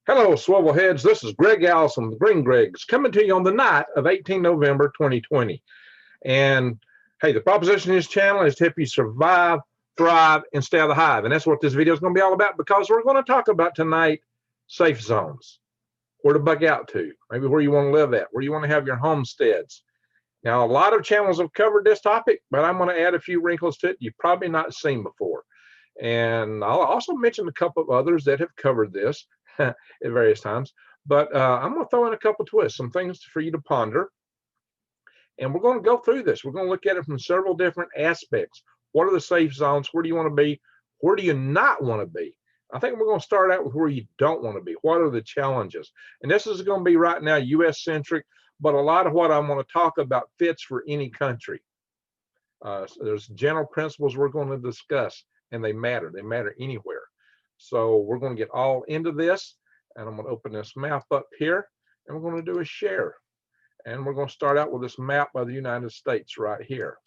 Hello, swivel heads. This is Greg Allison, the Green Gregs, coming to you on the night of 18 November 2020. And hey, the proposition of this channel is to help you survive, thrive, and stay out of the hive. And that's what this video is going to be all about, because we're going to talk about tonight safe zones, where to bug out to, maybe where you want to live at, where you want to have your homesteads. Now, a lot of channels have covered this topic, but I'm going to add a few wrinkles to it you've probably not seen before. And I'll also mention a couple of others that have covered this at various times. But I'm going to throw in a couple twists, some things for you to ponder. And we're going to go through this. We're going to look at it from several different aspects. What are the safe zones? Where do you want to be? Where do you not want to be? I think we're going to start out with where you don't want to be. What are the challenges? And this is going to be right now US centric, but a lot of what I'm going to talk about fits for any country. So there's general principles we're going to discuss, and they matter. They matter anywhere. So we're going to get all into this, and I'm going to open this map up here, and we're going to do a share. And we're going to start out with this map of the United States right here.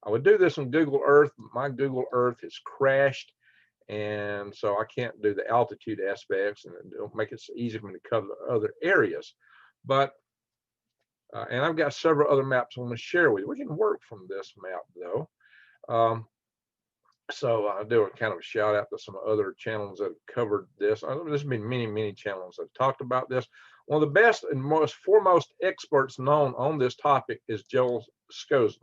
I would do this on Google Earth, but my Google Earth has crashed, and so I can't do the altitude aspects, and it'll make it so easy for me to cover other areas. But and I've got several other maps I want to share with you. We can work from this map though. So I'll do a kind of a shout out to some other channels that have covered this. There's been many channels that have talked about this. One of the best and most foremost experts known on this topic is Joel Skousen.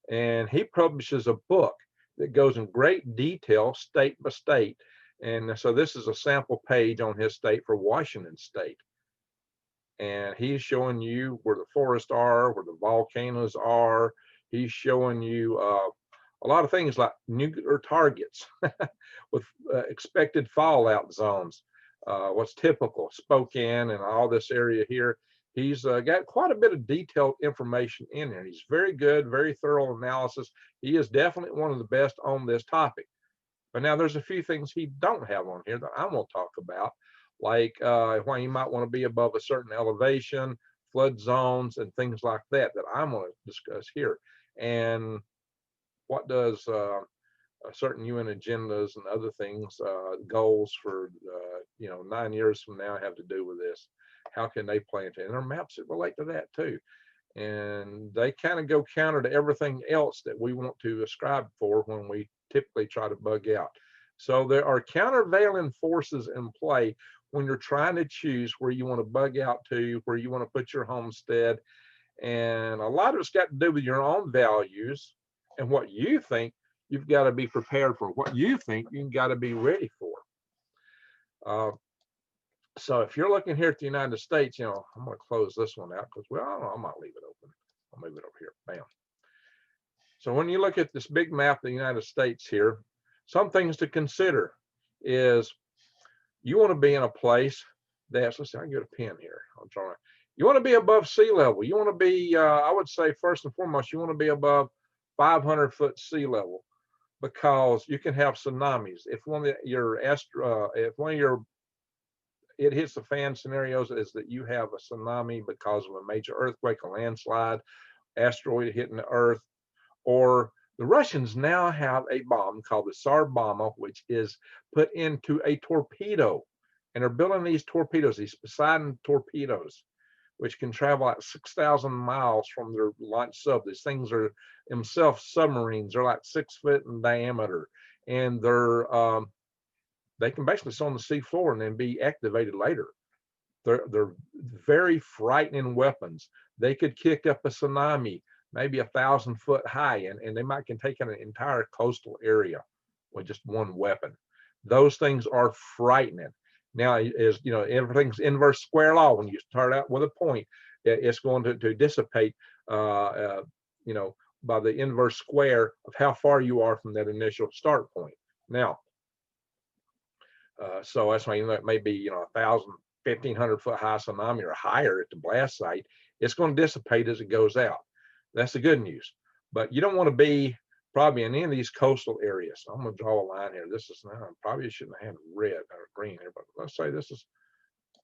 And he publishes a book that goes in great detail, state by state. And so this is a sample page on his state for Washington State. And he's showing you where the forests are, where the volcanoes are. He's showing you a lot of things like nuclear targets with expected fallout zones, what's typical, Spokane and all this area here. He's got quite a bit of detailed information in there. He's very good, very thorough analysis. He is definitely one of the best on this topic. But now there's a few things he don't have on here that I'm going to talk about, like why you might want to be above a certain elevation, flood zones, and things like that I'm going to discuss here. And what does certain UN agendas and other things, goals for 9 years from now have to do with this? How can they play into it? And there are maps that relate to that too. And they kind of go counter to everything else that we want to ascribe for when we typically try to bug out. So there are countervailing forces in play when you're trying to choose where you want to bug out to, where you want to put your homestead. And a lot of it's got to do with your own values and what you think you've got to be prepared for, what you think you've got to be ready for. So if you're looking here at the United States, I'm going to close this one out because, well, I don't know, I might leave it open. I'll move it over here. Bam. So when you look at this big map of the United States here, some things to consider is you want to be in a place that's, let's see, I can get a pen here. I'll draw it. You want to be above sea level. You want to be, I would say, first and foremost, you want to be above 500-foot sea level, because you can have tsunamis. If one of your it hits the fan scenarios is that you have a tsunami because of a major earthquake, a landslide, asteroid hitting the earth. Or the Russians now have a bomb called the Tsar Bomba, which is put into a torpedo. And they're building these torpedoes, these Poseidon torpedoes, which can travel like 6,000 miles from their launch sub. These things are themselves submarines. They're like 6 foot in diameter. And they can basically sit on the sea floor and then be activated later. They're very frightening weapons. They could kick up a tsunami, maybe 1,000-foot high, and they might can take in an entire coastal area with just one weapon. Those things are frightening. Now, is everything's inverse square law. When you start out with a point, it's going to dissipate, by the inverse square of how far you are from that initial start point. Now, so that's why it may be 1,000, 1,500-foot high tsunami or higher at the blast site. It's going to dissipate as it goes out. That's the good news. But you don't want to be probably in any of these coastal areas. So I'm going to draw a line here. This is now, I probably shouldn't have had red or green here, but let's say this is,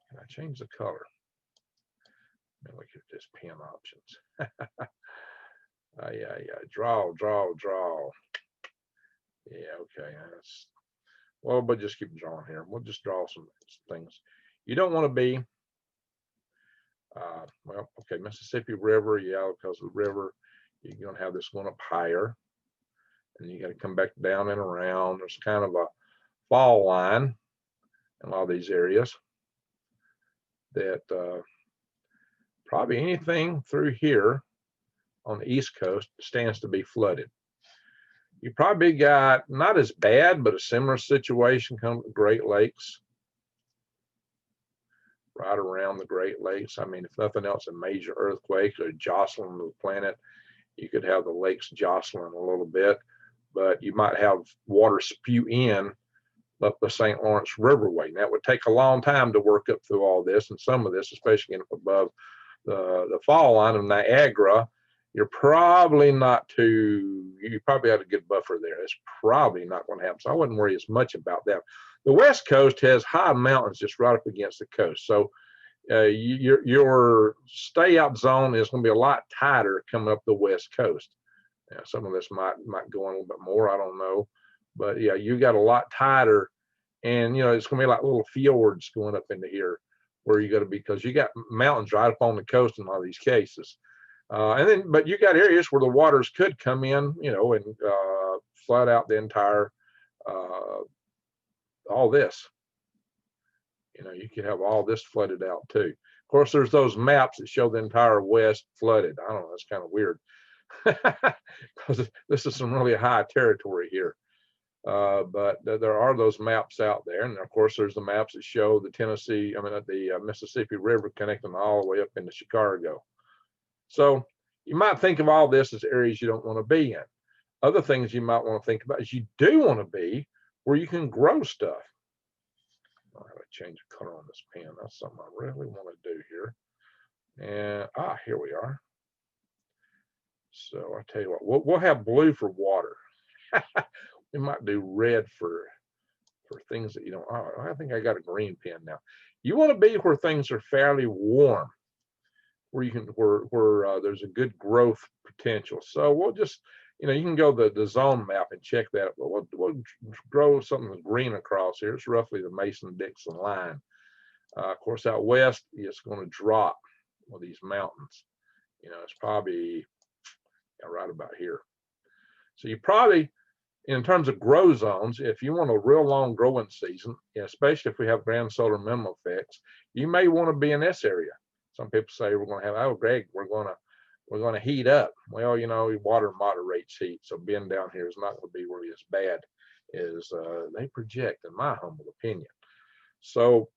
can I change the color? Let me look at this pen options. Yeah, draw. Yeah, okay. Well, but just keep drawing here. We'll just draw some things. You don't want to be, well, okay, Mississippi River, yeah, because of the river, you're going to have this going up higher, and you got to come back down and around. There's kind of a fall line in a lot of these areas that probably anything through here on the East Coast stands to be flooded. You probably got not as bad, but a similar situation come to the Great Lakes, right around the Great Lakes. I mean, if nothing else, a major earthquake or jostling of the planet, you could have the lakes jostling a little bit, but you might have water spew in up the St. Lawrence Riverway. And that would take a long time to work up through all this, and some of this, especially up above the fall line of Niagara, you're probably not too, you probably have a good buffer there. It's probably not going to happen. So I wouldn't worry as much about that. The West Coast has high mountains just right up against the coast. So your stay out zone is going to be a lot tighter coming up the West Coast. Now, some of this might go on a little bit more, I don't know. But yeah, you got a lot tighter, and it's going to be like little fjords going up into here where you got to be, because you got mountains right up on the coast in a lot of these cases. But you got areas where the waters could come in, and flood out the entire, all this. You could have all this flooded out too. Of course, there's those maps that show the entire West flooded. I don't know, it's kind of weird because this is some really high territory here. But there are those maps out there, and of course, there's the maps that show the the Mississippi River connecting all the way up into Chicago. So you might think of all this as areas you don't want to be in. Other things you might want to think about is you do want to be where you can grow stuff. I'll have to change the color on this pen. That's something I really want to do here. And here we are. So I tell you what, we'll have blue for water. We might do red for things that you don't. Oh, I think I got a green pen now. You want to be where things are fairly warm, where you can where there's a good growth potential. So we'll just, you can go the zone map and check that. But we'll grow something green across here. It's roughly the Mason-Dixon line. Of course, out west, it's going to drop with these mountains. It's probably right about here. So you probably, in terms of grow zones, if you want a real long growing season, especially if we have grand solar minimum effects, you may want to be in this area. Some people say we're going to have, oh, Greg, we're going to heat up. Well, water moderates heat, so being down here is not going to be really as bad as they project, in my humble opinion. So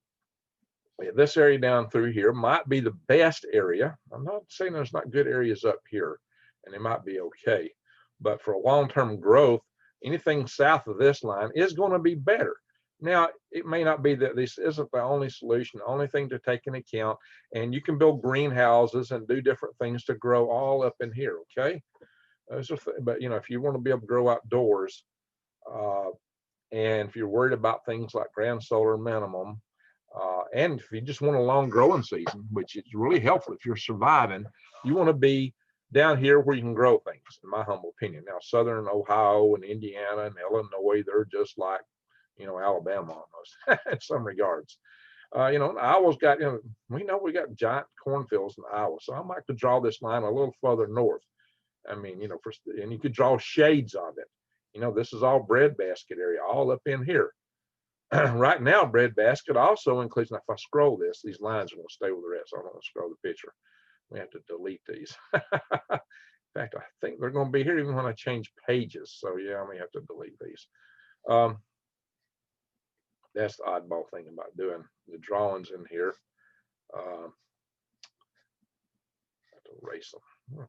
this area down through here might be the best area. I'm not saying there's not good areas up here, and they might be okay, but for long-term growth, anything south of this line is going to be better. Now, it may not be that this isn't the only solution, the only thing to take into account, and you can build greenhouses and do different things to grow all up in here, okay? But, if you want to be able to grow outdoors, and if you're worried about things like grand solar minimum, and if you just want a long growing season, which is really helpful if you're surviving, you want to be down here where you can grow things, in my humble opinion. Now, southern Ohio and Indiana and Illinois, they're just like, Alabama almost in some regards. Iowa's got, we know we got giant cornfields in Iowa, so I might could draw this line a little further north. I mean, and you could draw shades of it. This is all Breadbasket area, all up in here. Right now, Breadbasket also includes, now if I scroll this, these lines are going to stay with the rest. So I'm going to scroll the picture. We have to delete these. In fact, I think they're going to be here even when I change pages. So yeah, I may have to delete these. That's the oddball thing about doing the drawings in here. I have to erase them.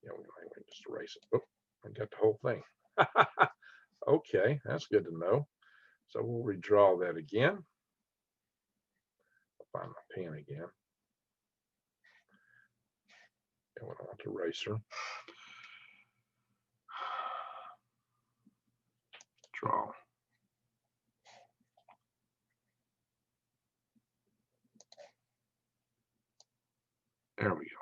Yeah, we can just erase it. Oh, I got the whole thing. Okay, that's good to know. So we'll redraw that again. I'll find my pen again. And we don't want the eraser. Draw. There we go.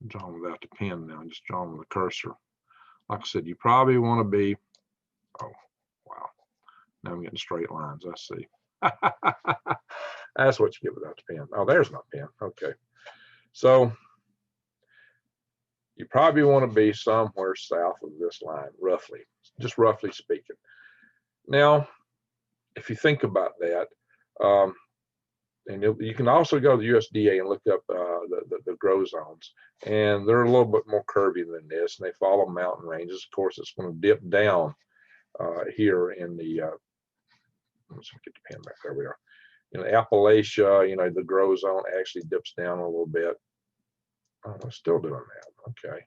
I'm drawing without the pen now. I'm just drawing with the cursor. Like I said, you probably want to be, oh, wow. Now I'm getting straight lines. I see. That's what you get without the pen. Oh, there's my pen. Okay. So you probably want to be somewhere south of this line, roughly, just roughly speaking. Now, if you think about that, and you can also go to the USDA and look up the grow zones, and they're a little bit more curvy than this, and they follow mountain ranges. Of course, it's going to dip down here in the, let's get the pen back, there we are. In Appalachia, you know, the grow zone actually dips down a little bit. Oh, it's still doing that. Okay,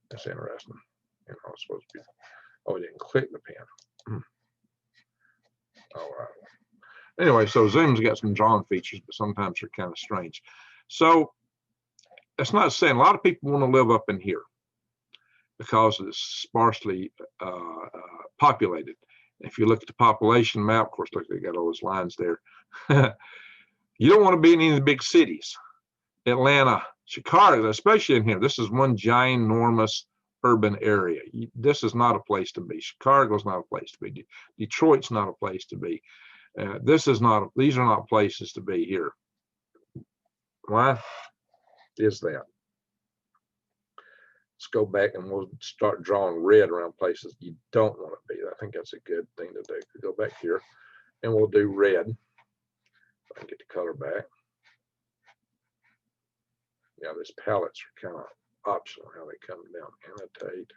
that's interesting. You know, it's supposed to be. Oh, it didn't click the pen. All right. Anyway, so Zoom's got some drawing features, but sometimes they're kind of strange. So that's not saying a lot of people want to live up in here because it's sparsely populated. If you look at the population map, of course, look, they got all those lines there. You don't want to be in any of the big cities. Atlanta, Chicago, especially in here. This is one ginormous urban area. This is not a place to be. Chicago's not a place to be. Detroit's not a place to be. These are not places to be here. Why is that? Let's go back and we'll start drawing red around places you don't want to be. I think that's a good thing to do. Go back here and we'll do red. If I can get the color back. Yeah, these palettes are kind of optional how they come down. Annotate,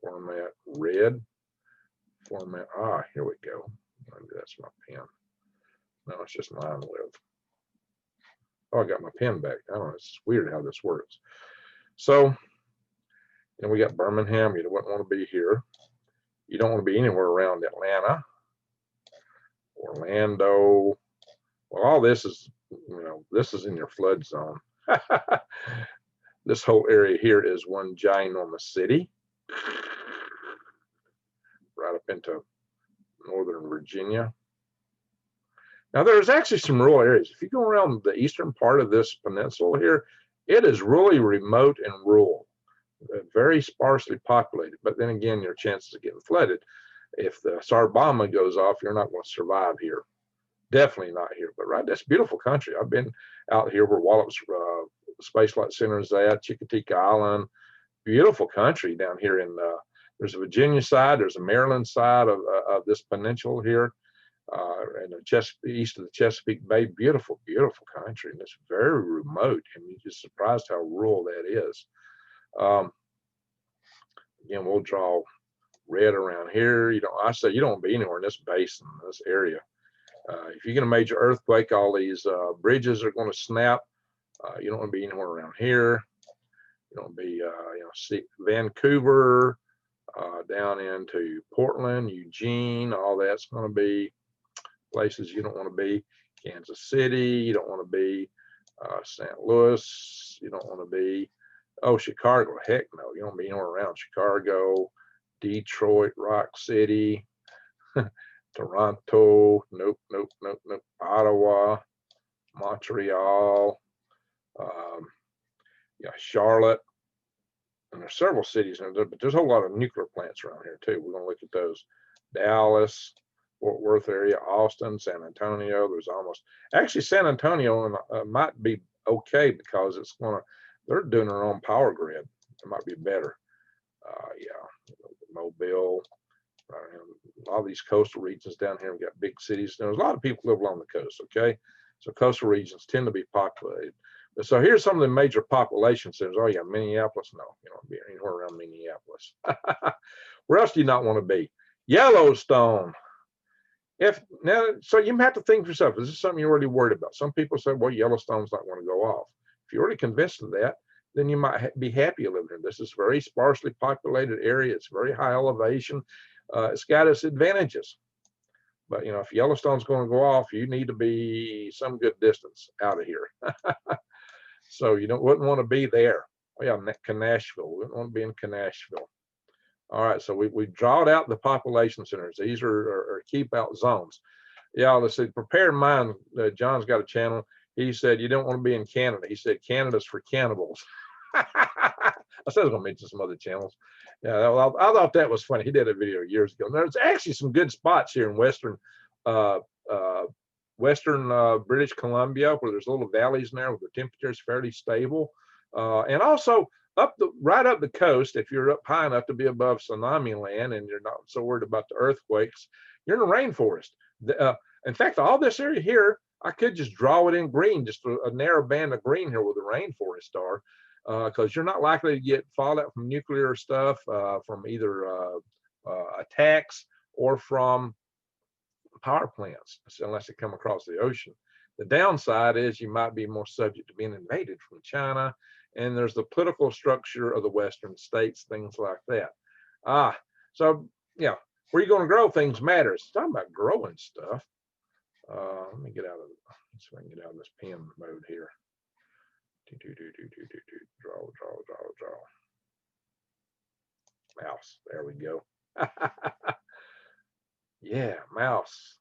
format red, format. Ah, here we go. Maybe that's my pen. No, it's just line width. Oh, I got my pen back. I don't know. It's weird how this works. So, and we got Birmingham. You wouldn't want to be here. You don't want to be anywhere around Atlanta, Orlando. Well, all this is, you know, this is in your flood zone. This whole area here is one ginormous city, right up into northern Virginia. Now, there's actually some rural areas. If you go around the eastern part of this peninsula here, it is really remote and rural, very sparsely populated. But then again, your chances of getting flooded, if the Sarbama goes off, you're not going to survive here. Definitely not here. But right, that's beautiful country. I've been out here where Wallops Space Flight Center is at, Chicoteca Island. Beautiful country down here in, there's a Virginia side, there's a Maryland side of this peninsula here. And the east of the Chesapeake Bay, beautiful, beautiful country, and it's very remote. And you're just surprised how rural that is. Again, we'll draw red around here. I say you don't want to be anywhere in this basin, this area. If you get a major earthquake, all these bridges are going to snap. You don't want to be anywhere around here. You don't want to be, see Vancouver, down into Portland, Eugene, all that's going to be places you don't want to be. Kansas City, you don't want to be. St. Louis, you don't want to be. Oh, Chicago, heck no, you don't want to be anywhere around Chicago. Detroit, Rock City, Toronto, nope. Ottawa, Montreal, Charlotte. And there's several cities in there, but there's a whole lot of nuclear plants around here too. We're going to look at those. Dallas, Fort Worth area, Austin, San Antonio. There's actually San Antonio might be okay because they're doing their own power grid. It might be better. Mobile. A lot of these coastal regions down here, we've got big cities. There's a lot of people live along the coast, okay? So coastal regions tend to be populated. But so here's some of the major population centers. Oh yeah, Minneapolis, no, you don't be anywhere around Minneapolis. Where else do you not want to be? Yellowstone. So you have to think for yourself, is this something you're already worried about? Some people say, well, Yellowstone's not going to go off. If you're already convinced of that, then you might be happy living here. This is a very sparsely populated area. It's very high elevation. It's got its advantages. But, if Yellowstone's going to go off, you need to be some good distance out of here. So you wouldn't want to be there. Oh, yeah, Nashville. We wouldn't want to be in Nashville. All right, so we drawed out the population centers. These are keep out zones. Yeah, let's see. Prepare in mind, John's got a channel. He said you don't want to be in Canada. He said Canada's for cannibals. I said I was going to mention some other channels. Yeah, I thought that was funny. He did a video years ago. There's actually some good spots here in western uh, uh, western British Columbia, where there's little valleys in there where the temperature is fairly stable. And also right up the coast, if you're up high enough to be above tsunami land and you're not so worried about the earthquakes, you're in the rainforest. In fact, all this area here, I could just draw it in green, just a narrow band of green here where the rainforests are, because you're not likely to get fallout from nuclear stuff, from either attacks or from power plants, unless they come across the ocean. The downside is you might be more subject to being invaded from China, and there's the political structure of the Western states, things like that. So yeah, where you're going to grow things matters. It's talking about growing stuff. Let me get out of let's see if I can get out of this pen mode here. Draw. Mouse. There we go. Yeah, mouse.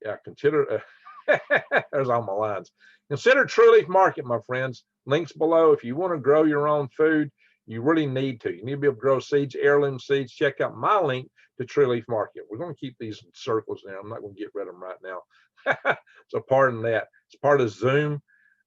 Yeah, consider. There's all my lines. Consider True Leaf Market, my friends. Links below. If you want to grow your own food, you really need to. You need to be able to grow seeds, heirloom seeds. Check out my link to True Leaf Market. We're going to keep these in circles now. I'm not going to get rid of them right now. So pardon that. It's part of Zoom.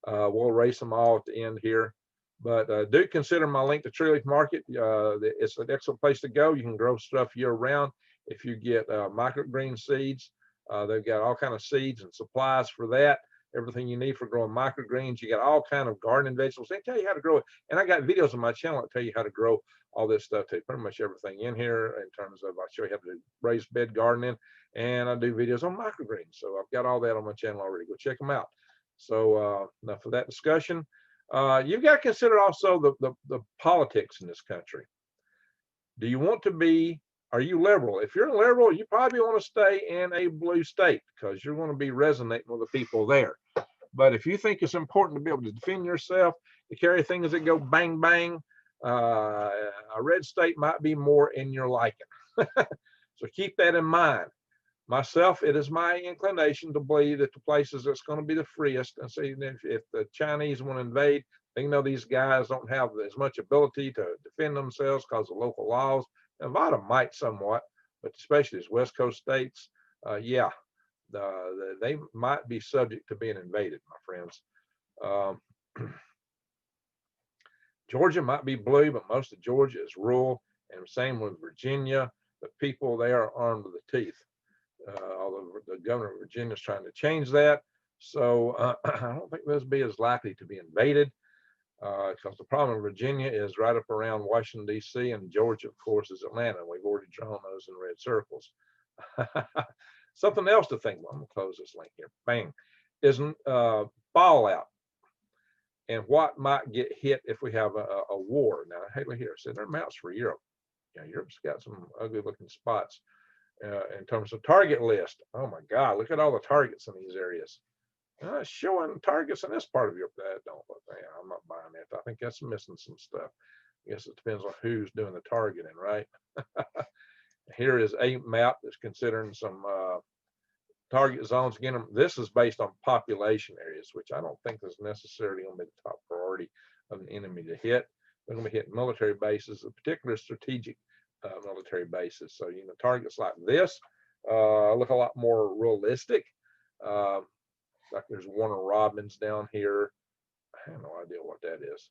We'll erase them all at the end here. But do consider my link to True Leaf Market. It's an excellent place to go. You can grow stuff year round. If you get microgreen seeds, they've got all kind of seeds and supplies for that. Everything you need for growing microgreens. You got all kind of gardening vegetables. They tell you how to grow it. And I got videos on my channel that tell you how to grow all this stuff too. Pretty much everything in here in terms of, I show you how to do raised bed gardening, and I do videos on microgreens. So I've got all that on my channel already. Go check them out. So enough of that discussion. You've got to consider also the politics in this country. Do you want to be, are you liberal? If you're liberal, you probably want to stay in a blue state because you're going to be resonating with the people there. But if you think it's important to be able to defend yourself, to carry things that go bang, bang, a red state might be more in your liking. So keep that in mind. Myself, it is my inclination to believe that the places that's going to be the freest, and see if the Chinese want to invade, they know these guys don't have as much ability to defend themselves because of local laws. Nevada might somewhat, but especially as West Coast states, yeah, they might be subject to being invaded, my friends. Georgia might be blue, but most of Georgia is rural, and same with Virginia. The people there are armed to the teeth. Although the governor of Virginia is trying to change that. So I don't think this will be as likely to be invaded, because the problem in Virginia is right up around Washington, D.C., and Georgia, of course, is Atlanta. We've already drawn those in red circles. Something else to think about. I'm going to close this link here. Bang. Is fallout and what might get hit if we have a war. Now, hey, look here. So there are maps for Europe. Yeah, Europe's got some ugly looking spots. In terms of target list, oh my God, look at all the targets in these areas. Showing targets in this part of Europe. That don't look, I'm not buying that. I think that's missing some stuff. I guess it depends on who's doing the targeting, right? Here is a map that's considering some target zones. Again, this is based on population areas, which I don't think is necessarily going to be the top priority of an enemy to hit. They're going to be hitting military bases, a particular strategic military bases. So, you know, targets like this look a lot more realistic. Like there's Warner Robins down here. I have no idea what that is.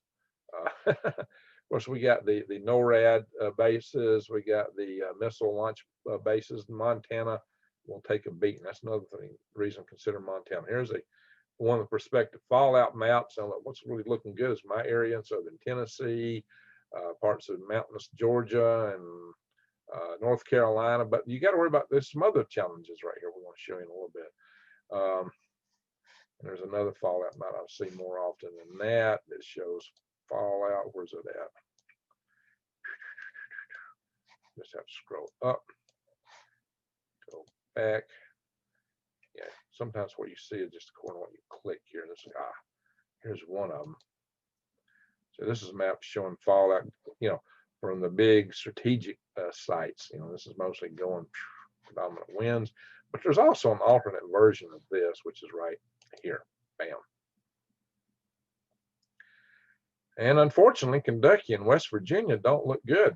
Of course, we got the NORAD bases. We got the missile launch bases in Montana. We'll take a beating. That's another thing, reason to consider Montana. Here's one of the prospective fallout maps. And what's really looking good is my area in southern Tennessee, parts of mountainous Georgia and North Carolina. But you got to worry about, there's some other challenges right here we want to show you in a little bit. And there's another fallout map I've seen more often than that. That shows fallout. Where's it at? Just have to scroll up, go back. Yeah, sometimes what you see is just according to what you click here. Here's one of them. So this is a map showing fallout, you know, from the big strategic sites. You know, this is mostly going predominant winds, but there's also an alternate version of this, which is right here. Bam. And unfortunately, Kentucky and West Virginia don't look good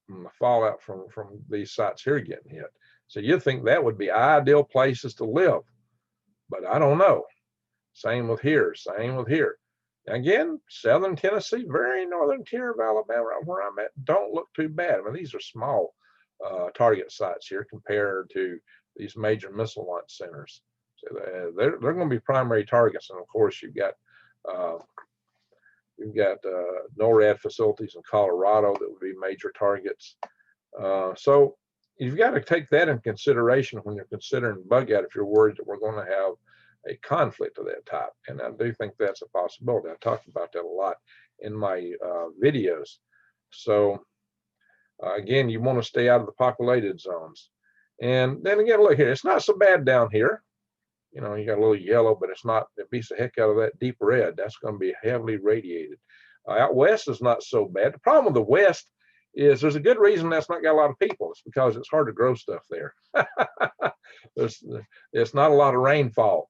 from the fallout from these sites here getting hit. So you'd think that would be ideal places to live, but I don't know. Same with here, same with here. Again, southern Tennessee, very northern tier of Alabama, where I'm at, don't look too bad. I mean, these are small target sites here compared to these major missile launch centers. So they're going to be primary targets, and of course you've got NORAD facilities in Colorado that would be major targets. So you've got to take that in consideration when you're considering Bugout if you're worried that we're going to have a conflict of that type. And I do think that's a possibility. I talked about that a lot in my videos. So again, you want to stay out of the populated zones. And then again, look here, it's not so bad down here. You know, you got a little yellow, but it's not, it beats the heck out of that deep red. That's going to be heavily radiated. Out west is not so bad. The problem with the west is there's a good reason that's not got a lot of people. It's because it's hard to grow stuff there. There's not a lot of rainfall.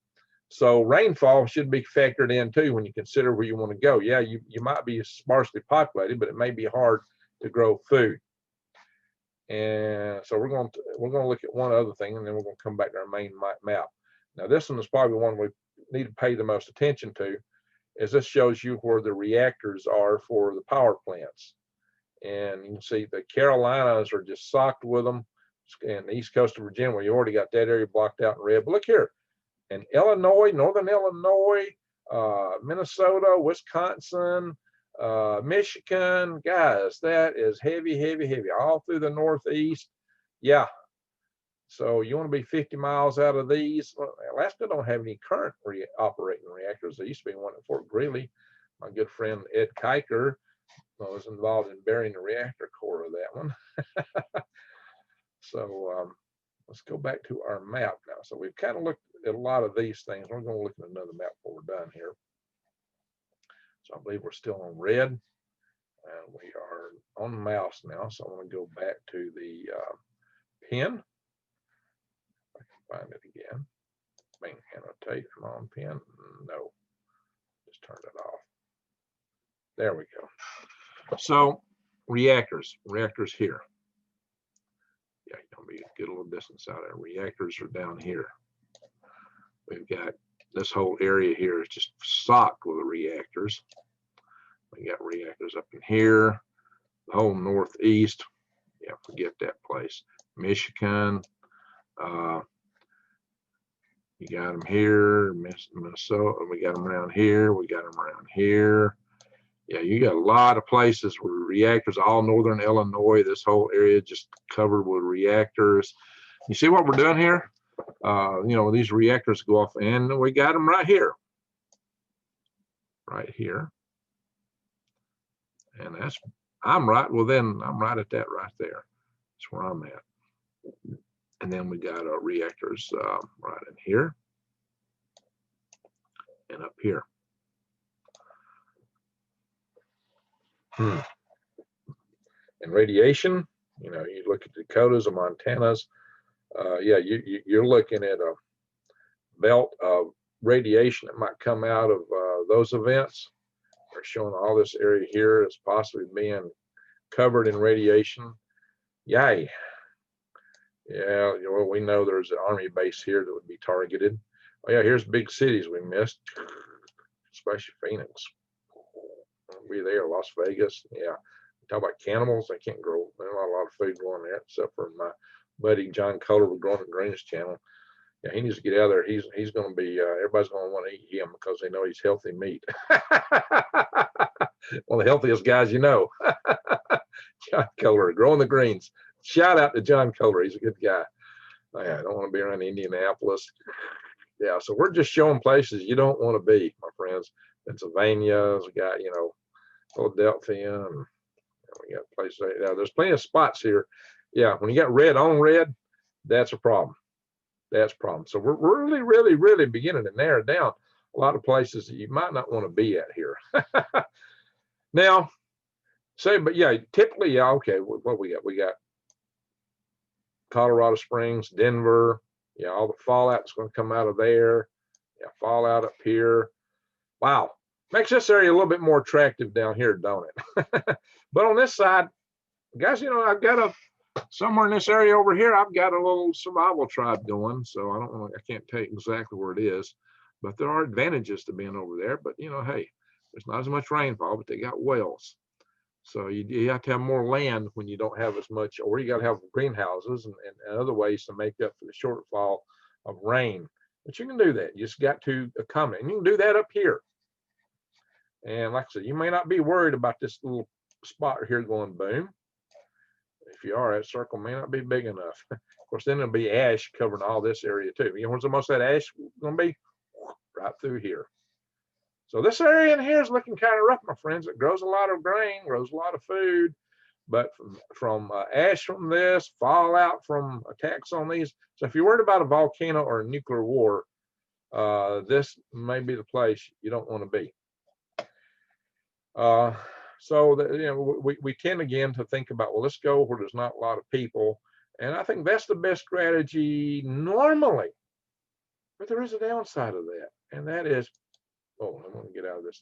So rainfall should be factored in too when you consider where you want to go. Yeah, you might be sparsely populated, but it may be hard to grow food. And so we're going to look at one other thing, and then we're going to come back to our main map. Now this one is probably one we need to pay the most attention to, as this shows you where the reactors are for the power plants. And you can see the Carolinas are just socked with them, and the east coast of Virginia, where you already got that area blocked out in red. But look here, in Illinois, northern Illinois, Minnesota, Wisconsin, Michigan, guys, that is heavy, heavy, heavy, all through the northeast. Yeah. So you want to be 50 miles out of these. Well, Alaska don't have any current operating reactors. There used to be one at Fort Greeley. My good friend Ed Kiker was involved in burying the reactor core of that one. So let's go back to our map now. So we've kind of looked at a lot of these things. We're going to look at another map before we're done here. So I believe we're still on red, and we are on the mouse now. So I want to go back to the pen. I can find it again. Main annotate, come on, pen. No, just turn it off. There we go. So reactors here. Yeah, you're gonna get a little distance out of there. Reactors are down here. We've got this whole area here is just socked with reactors. We got reactors up in here, the whole northeast. Yeah, forget that place. Michigan. You got them here, Minnesota. We got them around here. We got them around here. Yeah, you got a lot of places where reactors, all northern Illinois, this whole area just covered with reactors. You see what we're doing here? You know, these reactors go off, and we got them right here. Right here. And that's, I'm right, well then, I'm right at that right there. That's where I'm at. And then we got our reactors right in here and up here. And radiation, you know, you look at the Dakotas or Montanas, yeah, you're looking at a belt of radiation that might come out of those events. They're showing all this area here as possibly being covered in radiation. Yay. Yeah, well, we know there's an army base here that would be targeted. Oh yeah, here's big cities we missed, especially Phoenix. We'll be there, Las Vegas. Yeah, talk about cannibals. They can't grow. There's not a lot of food growing there, except for my buddy John Kohler with Growing the Greens channel. Yeah, he needs to get out of there. He's going to be. Everybody's going to want to eat him because they know he's healthy meat. One of the healthiest guys you know. John Kohler, Growing the Greens. Shout out to John Kohler. He's a good guy. I don't want to be around Indianapolis. Yeah, so we're just showing places you don't want to be, my friends. Pennsylvania, we got, you know, Philadelphia, and we got places. Yeah, there's plenty of spots here. Yeah, when you got red on red, that's a problem. That's a problem. So we're really beginning to narrow down a lot of places that you might not want to be at here. Now, but yeah, typically, yeah, okay, what we got? We got Colorado Springs, Denver, yeah, all the fallout that's going to come out of there. Yeah, fallout up here. Wow, makes this area a little bit more attractive down here, don't it? But on this side, guys, you know, I've got Somewhere in this area over here, I've got a little survival tribe going. So I can't tell you exactly where it is, but there are advantages to being over there. But you know, hey, there's not as much rainfall, but they got wells. So you have to have more land when you don't have as much, or you got to have greenhouses and other ways to make up for the shortfall of rain. But you can do that. You just got to accommodate. And you can do that up here. And like I said, you may not be worried about this little spot here going boom. If you are, that circle may not be big enough. Of course, then it'll be ash covering all this area too. You know where's the most of that ash going to be? Right through here. So this area in here is looking kind of rough, my friends. It grows a lot of grain, grows a lot of food, but from ash from this, fallout from attacks on these. So if you're worried about a volcano or a nuclear war, this may be the place you don't want to be. So that, you know, we tend again to think about, well, let's go where there's not a lot of people, and I think that's the best strategy normally. But there is a downside of that, and that is, oh, I want to get out of this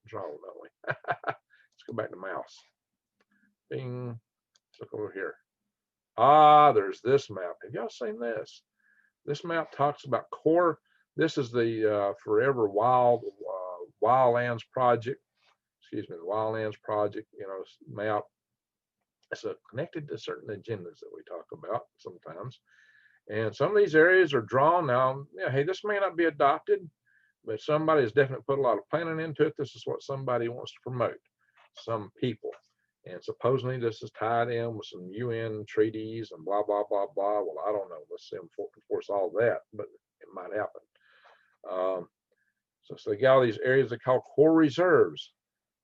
draw, don't we? Let's go back to mouse. Bing. Let's look over here. Ah, there's this map. Have y'all seen this? This map talks about core. This is the Forever Wildlands project. Excuse me, the Wildlands project. You know, map. It's connected to certain agendas that we talk about sometimes. And some of these areas are drawn now. Yeah, hey, this may not be adopted, but somebody has definitely put a lot of planning into it. This is what somebody wants to promote, some people. And supposedly this is tied in with some UN treaties and blah, blah, blah, blah. Well, I don't know. Let's see them enforce all that, but it might happen. So they got all these areas they call core reserves.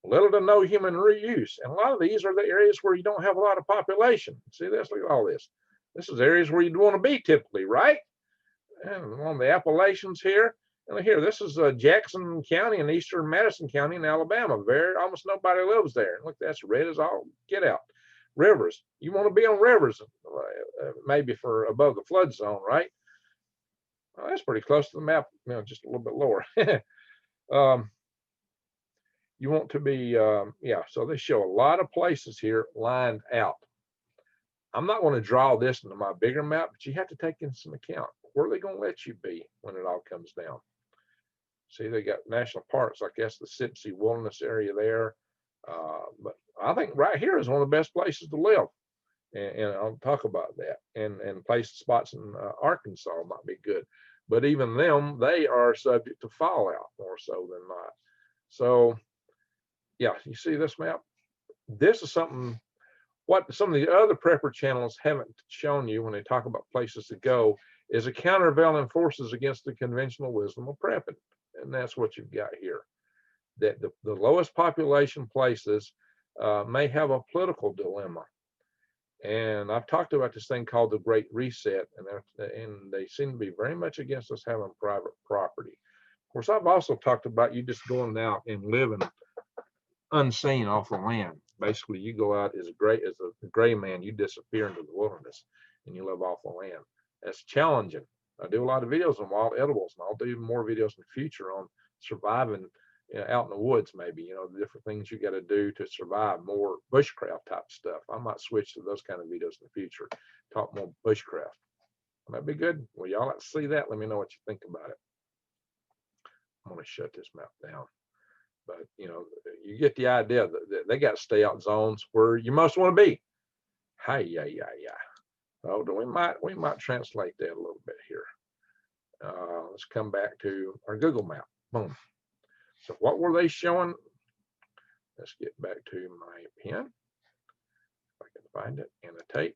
Little to no human reuse. And a lot of these are the areas where you don't have a lot of population. See this? Look at all this. This is areas where you'd want to be typically, right? And on the Appalachians here, and here, this is Jackson County and eastern Madison County in Alabama. Almost nobody lives there. And look, that's red as all get out. Rivers, you want to be on rivers, maybe for above the flood zone, right? Well, that's pretty close to the map, you know, just a little bit lower. You want to be, yeah, so they show a lot of places here lined out. I'm not going to draw this into my bigger map, but you have to take in some account. Where are they going to let you be when it all comes down? See, they got national parks, like that's the Sipsey Wilderness area there. But I think right here is one of the best places to live. And I'll talk about that. And place spots in Arkansas might be good. But even them, they are subject to fallout more so than not. So, yeah, you see this map? This is something, what some of the other prepper channels haven't shown you when they talk about places to go is a countervailing forces against the conventional wisdom of prepping. And that's what you've got here. That the lowest population places may have a political dilemma. And I've talked about this thing called the Great Reset, and they seem to be very much against us having private property. Of course, I've also talked about you just going out and living unseen off the land. Basically, you go out as a gray man, you disappear into the wilderness and you live off the land. That's challenging. I do a lot of videos on wild edibles, and I'll do more videos in the future on surviving, you know, out in the woods, maybe, you know, the different things you got to do to survive, more bushcraft type stuff. I might switch to those kind of videos in the future, talk more bushcraft. That'd be good. Well, y'all like to see that? Let me know what you think about it. I'm going to shut this map down. But, you know, you get the idea that they got stay out zones where you most want to be. Hi, yeah. Oh, we might translate that a little bit here. Let's come back to our Google map. Boom. So what were they showing? Let's get back to my pen. If I can find it, annotate.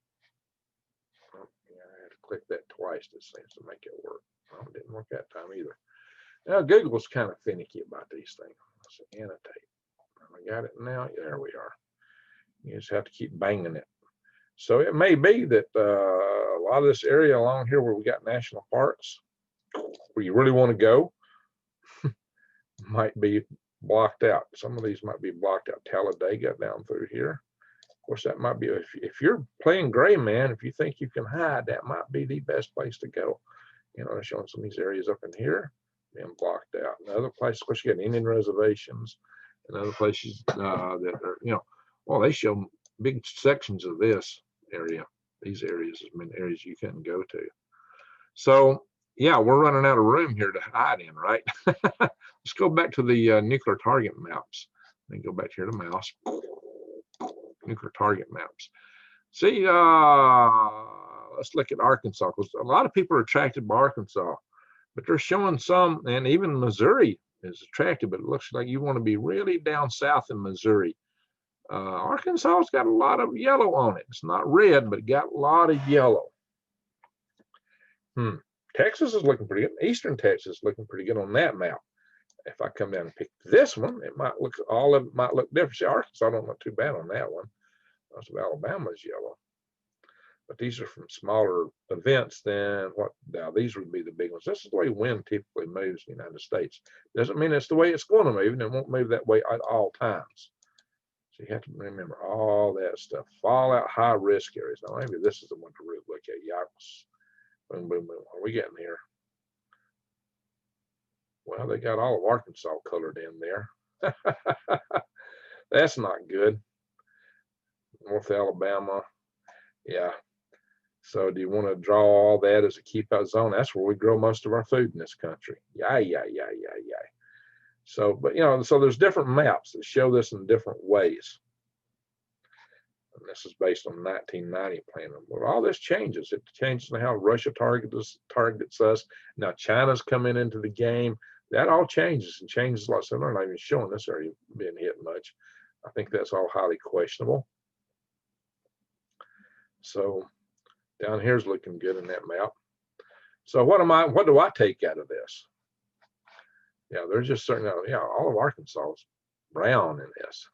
Oh, yeah, I had to click that twice. This seems to make it work. Oh, it didn't work that time either. Now Google's kind of finicky about these things. Let's annotate. I got it now. There we are. You just have to keep banging it. So it may be that a lot of this area along here where we got national parks, where you really want to go, might be blocked out. Some of these might be blocked out. Talladega down through here. Of course, that might be, if you're playing gray man, if you think you can hide, that might be the best place to go. You know, showing some of these areas up in here being blocked out. And other places, of course, you got Indian reservations and other places that are, you know, well, they show big sections of this area These areas have been areas you couldn't go to. So yeah, we're running out of room here to hide in, right? Let's go back to the nuclear target maps. Then go back here to mouse. Nuclear target maps. See, let's look at Arkansas, because a lot of people are attracted by Arkansas, but they're showing some, and even Missouri is attractive, but it looks like you want to be really down south in Missouri. Arkansas's got a lot of yellow on it. It's not red, but it got a lot of yellow. Texas is looking pretty good. Eastern Texas is looking pretty good on that map. If I come down and pick this one, it might look, all of it might look different. See, Arkansas don't look too bad on that one. Most of Alabama's yellow. But these are from smaller events than what, now these would be the big ones. This is the way wind typically moves in the United States. Doesn't mean it's the way it's going to move, and it won't move that way at all times. So you have to remember all that stuff. Fallout, high risk areas. Now maybe this is the one to really look at. Yikes. Boom, boom, boom. What are we getting here? Well, they got all of Arkansas colored in there. That's not good. North Alabama. Yeah. So do you want to draw all that as a keep out zone? That's where we grow most of our food in this country. Yeah. So, but you know, so there's different maps that show this in different ways. And this is based on 1990 plan. But all this changes. It changes how Russia targets us. Now China's coming into the game. That all changes and changes a lot. So they're not even showing this area being hit much. I think that's all highly questionable. So down here's looking good in that map. So what do I take out of this? Yeah, there's just certain, yeah, all of Arkansas is brown in this.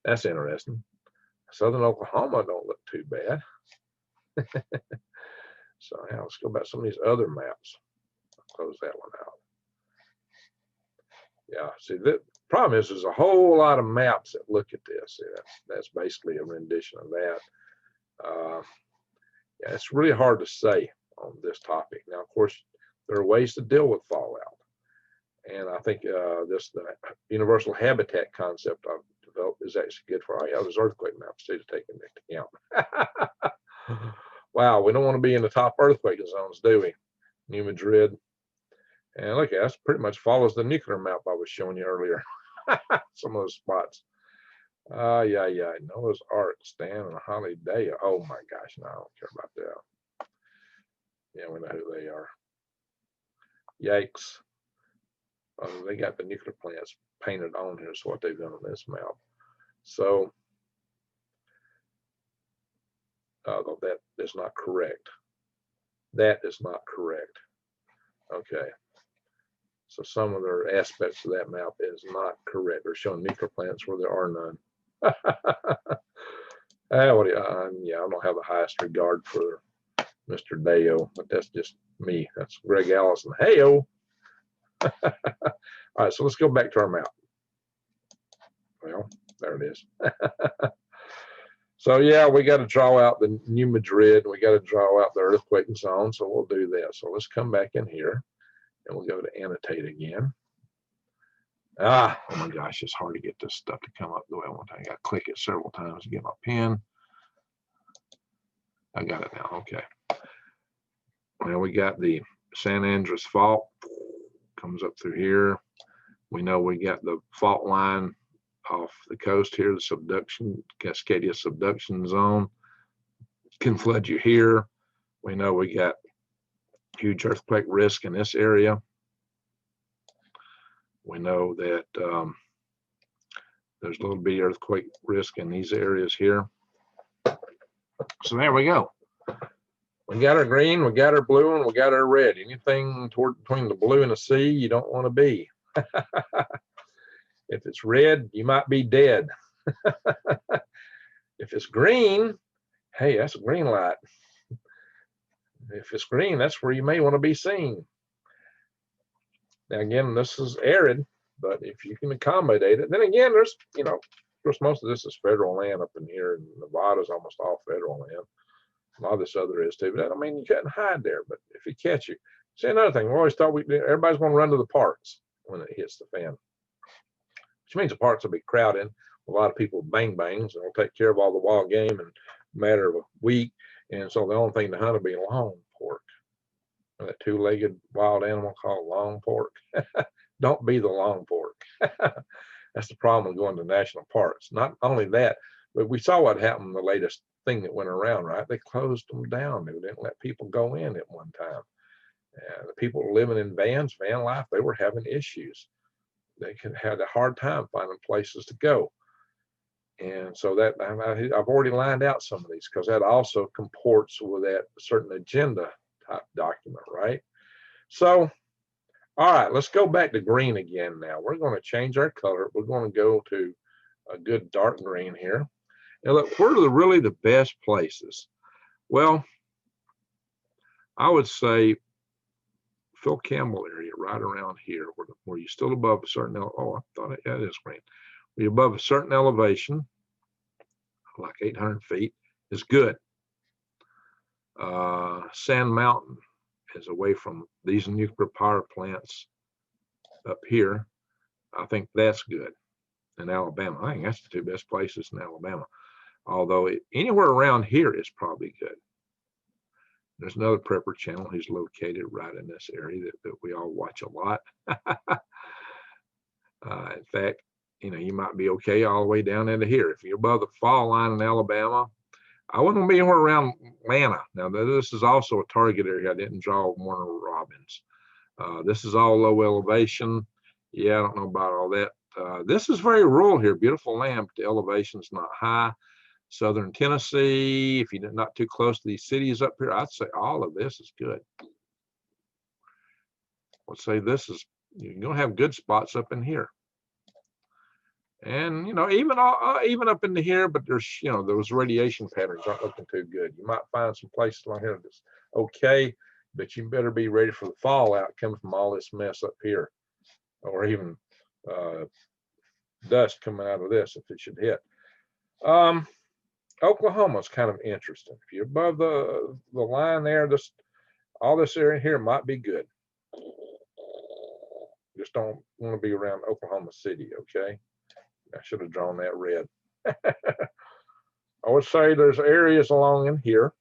That's interesting. Southern Oklahoma don't look too bad. So yeah, let's go back to some of these other maps. I'll close that one out. Yeah, see, the problem is there's a whole lot of maps that look at this. See, that's basically a rendition of that. Yeah, it's really hard to say on this topic. Now, of course, there are ways to deal with fallout. And I think the universal habitat concept I've developed is actually good for all those earthquake maps too, to take into account. Wow, we don't want to be in the top earthquake zones, do we? New Madrid. And look, that pretty much follows the nuclear map I was showing you earlier. Some of those spots. Yeah. Noah's Ark, Stan and Holly Day. Oh my gosh, no, I don't care about that. Yeah, we know who they are. Yikes. They got the nuclear plants painted on here, is what they've done on this map. So that is not correct. That is not correct. Okay. So some of their aspects of that map is not correct. They're showing nuclear plants where there are none. Yeah, I don't have the highest regard for Mr. Deo, but that's just me. That's Greg Allison. Hey-o. All right, so let's go back to our map. Well, there it is. So yeah, we got to draw out the New Madrid. We got to draw out the earthquake zone. So we'll do that. So let's come back in here and we'll go to annotate again. Oh my gosh, it's hard to get this stuff to come up the way I want to. I got to click it several times to get my pen. I got it now. Okay. Well, we got the San Andreas Fault. Comes up through here. We know we got the fault line off the coast here, the subduction, Cascadia subduction zone can flood you here. We know we got huge earthquake risk in this area. We know that there's a little bit of earthquake risk in these areas here. So there we go. We got our green, we got our blue, and we got our red. Anything between the blue and the sea, you don't want to be. If it's red, you might be dead. If it's green, hey, that's a green light. If it's green, that's where you may want to be seen. Now, again, this is arid, but if you can accommodate it, then again, there's, you know, of course, most of this is federal land up in here, and Nevada's almost all federal land. A lot of this other is too, but I don't mean you couldn't hide there. But if he catch you, see, another thing, we always thought everybody's going to run to the parks when it hits the fan, which means the parks will be crowded. A lot of people bang bangs, and will take care of all the wild game and matter of a week. And so the only thing to hunt would be long pork. That two-legged wild animal called long pork. Don't be the long pork. That's the problem with going to national parks. Not only that, but we saw what happened, the latest thing that went around, right? They closed them down. They didn't let people go in at one time. And the people living in vans, van life, they were having issues. They had a hard time finding places to go. And so that I've already lined out some of these because that also comports with that certain agenda type document, right? So, all right, let's go back to green again now. We're going to change our color. We're going to go to a good dark green here. Now look, where are really the best places? Well, I would say Phil Campbell area right around here where you're still above a certain, oh, I thought it is green. Where you're above a certain elevation, like 800 feet, is good. Sand Mountain is away from these nuclear power plants up here. I think that's good. In Alabama, I think that's the two best places in Alabama. Although anywhere around here is probably good. There's another prepper channel who's located right in this area that we all watch a lot. In fact, you might be okay all the way down into here. If you're above the fall line in Alabama, I wouldn't be anywhere around Atlanta. Now, this is also a target area. I didn't draw Warner Robins. This is all low elevation. Yeah, I don't know about all that. This is very rural here. Beautiful land, but the elevation's not high. Southern Tennessee, if you're not too close to these cities up here, I'd say all of this is good. Let's say you're going to have good spots up in here. And, even up into here, but there's, those radiation patterns aren't looking too good. You might find some places like here that's okay, but you better be ready for the fallout coming from all this mess up here, or even dust coming out of this if it should hit. Oklahoma's kind of interesting. If you're above the line there, all this area here might be good. Just don't want to be around Oklahoma City, okay? I should have drawn that red. I would say there's areas along in here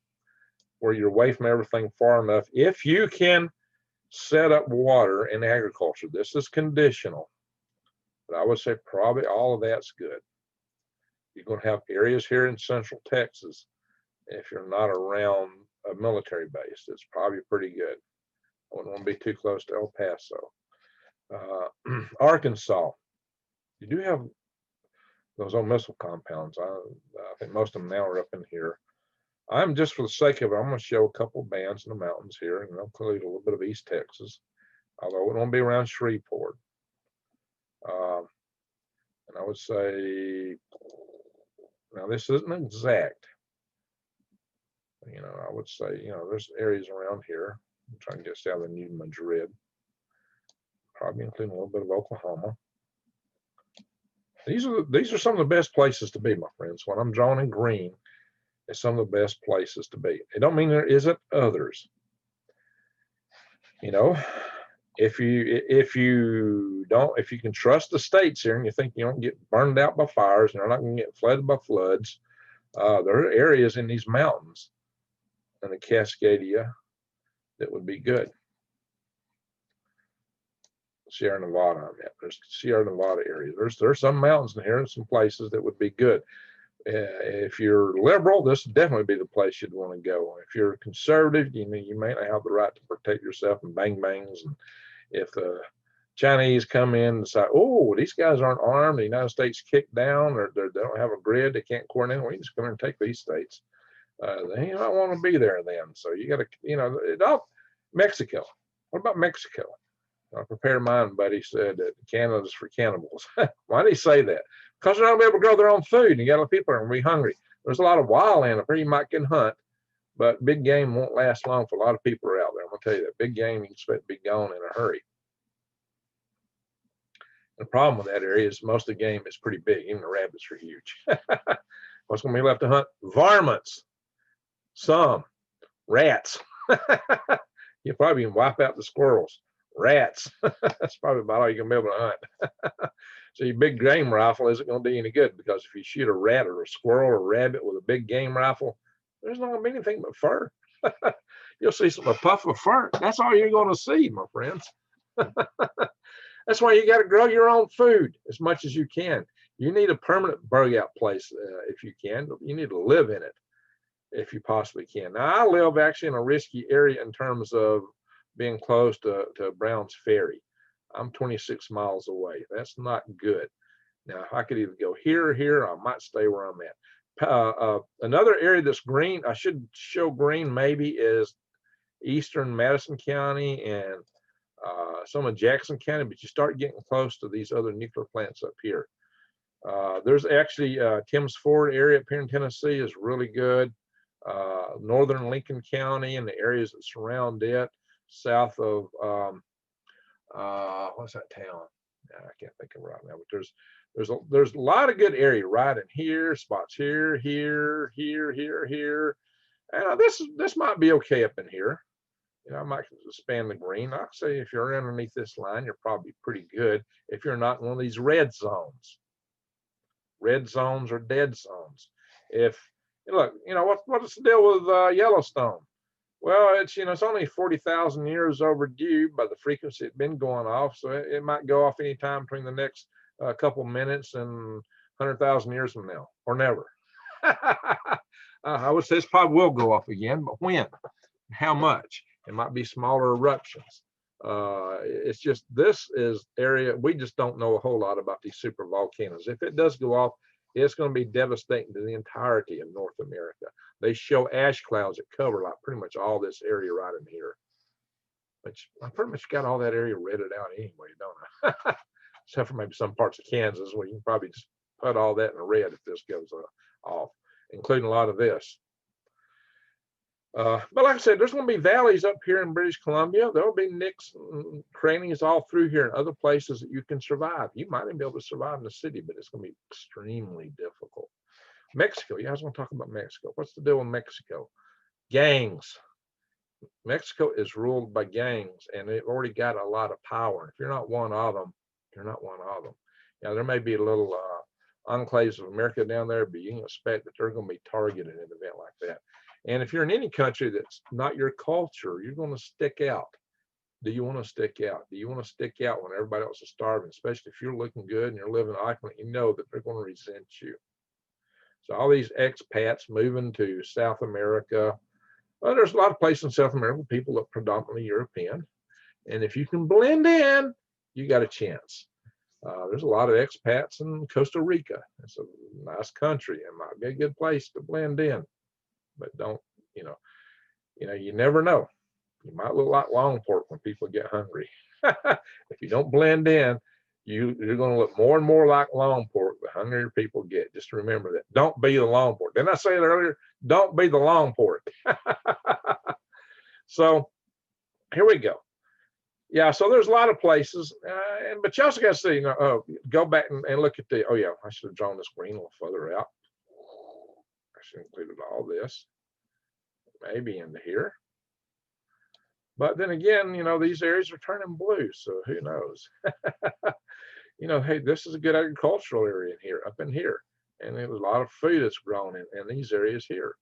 where you're away from everything far enough. If you can set up water in agriculture, this is conditional, but I would say probably all of that's good. You're going to have areas here in central Texas. If you're not around a military base, it's probably pretty good. I wouldn't want to be too close to El Paso. Arkansas, you do have those old missile compounds. I think most of them now are up in here. I'm just for the sake of it, I'm going to show a couple bands in the mountains here, and I'll include a little bit of East Texas, although it won't be around Shreveport. And I would say, now this isn't exact. I would say, there's areas around here. I'm trying to get south of New Madrid. Probably including a little bit of Oklahoma. These are some of the best places to be, my friends. What I'm drawing in green is some of the best places to be. It don't mean there isn't others. If you can trust the states here and you think you don't get burned out by fires and you're not going to get flooded by floods, there are areas in these mountains in the Cascadia that would be good. Sierra Nevada, there's Sierra Nevada area. There's some mountains in here and some places that would be good. If you're liberal, this would definitely be the place you'd want to go. If you're conservative, you may not have the right to protect yourself from bang bangs. And if the Chinese come in and say, oh, these guys aren't armed, the United States kicked down, or they don't have a grid, they can't coordinate, well, you just come in and take these states. They don't want to be there then. So you got to, Mexico. What about Mexico? A prepared mind buddy said that Canada's for cannibals. Why did he say that? Because they're not going to be able to grow their own food, and you got a lot of people are going to be hungry. There's a lot of wild land up here you might can hunt, but big game won't last long for a lot of people are out there. I'm going to tell you that. Big game, you can expect to be gone in a hurry. The problem with that area is most of the game is pretty big. Even the rabbits are huge. What's going to be left to hunt? Varmints, some rats. You probably can wipe out the squirrels. Rats. That's probably about all you can be able to hunt. So your big game rifle isn't going to do any good, because if you shoot a rat or a squirrel or a rabbit with a big game rifle, there's not going to be anything but fur. You'll see a puff of fur. That's all you're going to see, my friends. That's why you got to grow your own food as much as you can. You need a permanent bugout place if you can. You need to live in it if you possibly can. Now, I live actually in a risky area in terms of being close to Brown's Ferry. I'm 26 miles away. That's not good. Now, I could either go here or here, or I might stay where I'm at. Another area that's green, I should show green maybe, is eastern Madison County and some of Jackson County, but you start getting close to these other nuclear plants up here. There's actually Tim's Ford area up here in Tennessee is really good. Northern Lincoln County and the areas that surround it, south of what's that town? I can't think of it right now, but there's a lot of good area right in here, spots here, here, here, here, here. And this might be okay up in here. You know, I might expand the green. I'd say if you're underneath this line, you're probably pretty good. If you're not in one of these red zones or dead zones. If look, you know what's the deal with Yellowstone? Well, it's only 40,000 years overdue by the frequency it's been going off, so it might go off anytime between the next couple minutes and 100,000 years from now, or never. I would say this probably will go off again, but when? How much? It might be smaller eruptions. It's just this is area we just don't know a whole lot about these super volcanoes. If it does go off, it's going to be devastating to the entirety of North America. They show ash clouds that cover like pretty much all this area right in here. Which I pretty much got all that area redded out anyway, don't I? Except for maybe some parts of Kansas where you can probably just put all that in red if this goes off, including a lot of this. But like I said, there's going to be valleys up here in British Columbia. There'll be nicks and crannies all through here and other places that you can survive. You might even be able to survive in the city, but it's going to be extremely difficult. Mexico, you guys want to talk about Mexico? What's the deal with Mexico? Gangs. Mexico is ruled by gangs, and they've already got a lot of power. If you're not one of them, you're not one of them. Now, there may be a little enclaves of America down there, but you can expect that they're going to be targeted in an event like that. And if you're in any country that's not your culture, you're going to stick out. Do you want to stick out? Do you want to stick out when everybody else is starving, especially if you're looking good and you're living opulent? You know that they're going to resent you. So all these expats moving to South America, well, there's a lot of places in South America, people look predominantly European. And if you can blend in, you got a chance. There's a lot of expats in Costa Rica. It's a nice country and might be a good place to blend in. But don't, you never know. You might look like long pork when people get hungry. If you don't blend in, you're going to look more and more like long pork the hungrier people get. Just remember that. Don't be the long pork. Didn't I say it earlier? Don't be the long pork. So here we go. Yeah, so there's a lot of places, but you also got to see, go back and look at oh yeah, I should have drawn this green a little further out. I should have included all this, maybe into here. But then again, these areas are turning blue, so who knows? Hey, this is a good agricultural area in here, up in here. And there's a lot of food that's grown in these areas here.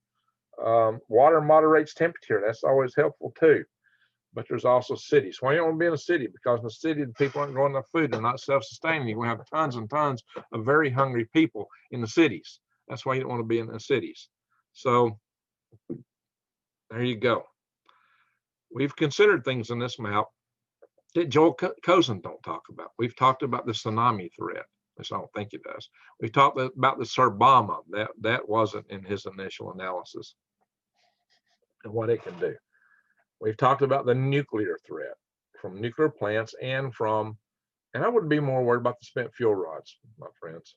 Water moderates temperature. That's always helpful too. But there's also cities. Why you don't want to be in a city? Because in the city, the people aren't growing enough food. They're not self-sustaining. You're going to have tons and tons of very hungry people in the cities. That's why you don't want to be in the cities. So there you go. We've considered things in this map that Joel Cozen don't talk about. We've talked about the tsunami threat. At least I don't think it does. We talked about the Serbama. That wasn't in his initial analysis and what it can do. We've talked about the nuclear threat from nuclear plants and I would be more worried about the spent fuel rods, my friends.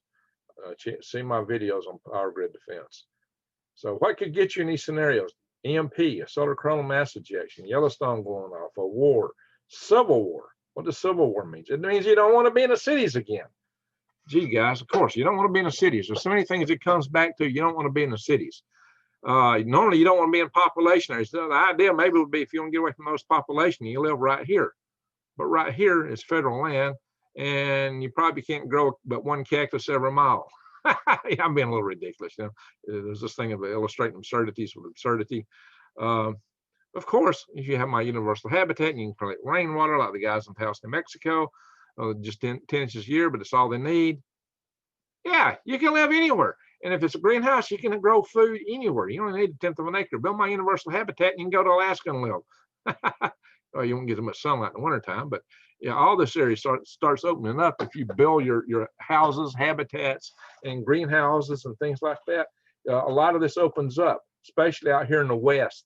See my videos on power grid defense. So what could get you in these scenarios? EMP, a solar coronal mass ejection, Yellowstone going off, a war, civil war. What does civil war mean? It means you don't want to be in the cities again. Gee, guys, of course, you don't want to be in the cities. There's so many things it comes back to. You don't want to be in the cities. Normally, you don't want to be in population areas. The idea maybe would be if you want to get away from most population, you live right here. but right here is federal land, and you probably can't grow but one cactus every mile. I'm being a little ridiculous. You know, there's this thing of illustrating absurdities with absurdity. Of course, if you have my universal habitat, you can collect rainwater like the guys in Taos, New Mexico, just 10 inches a year, but it's all they need. Yeah, you can live anywhere. And if it's a greenhouse, you can grow food anywhere. You only need a tenth of an acre. Build my universal habitat, and you can go to Alaska and live. Well, you won't get as much sunlight in the wintertime, but yeah, all this area starts opening up if you build your houses, habitats, and greenhouses and things like that. A lot of this opens up, especially out here in the West.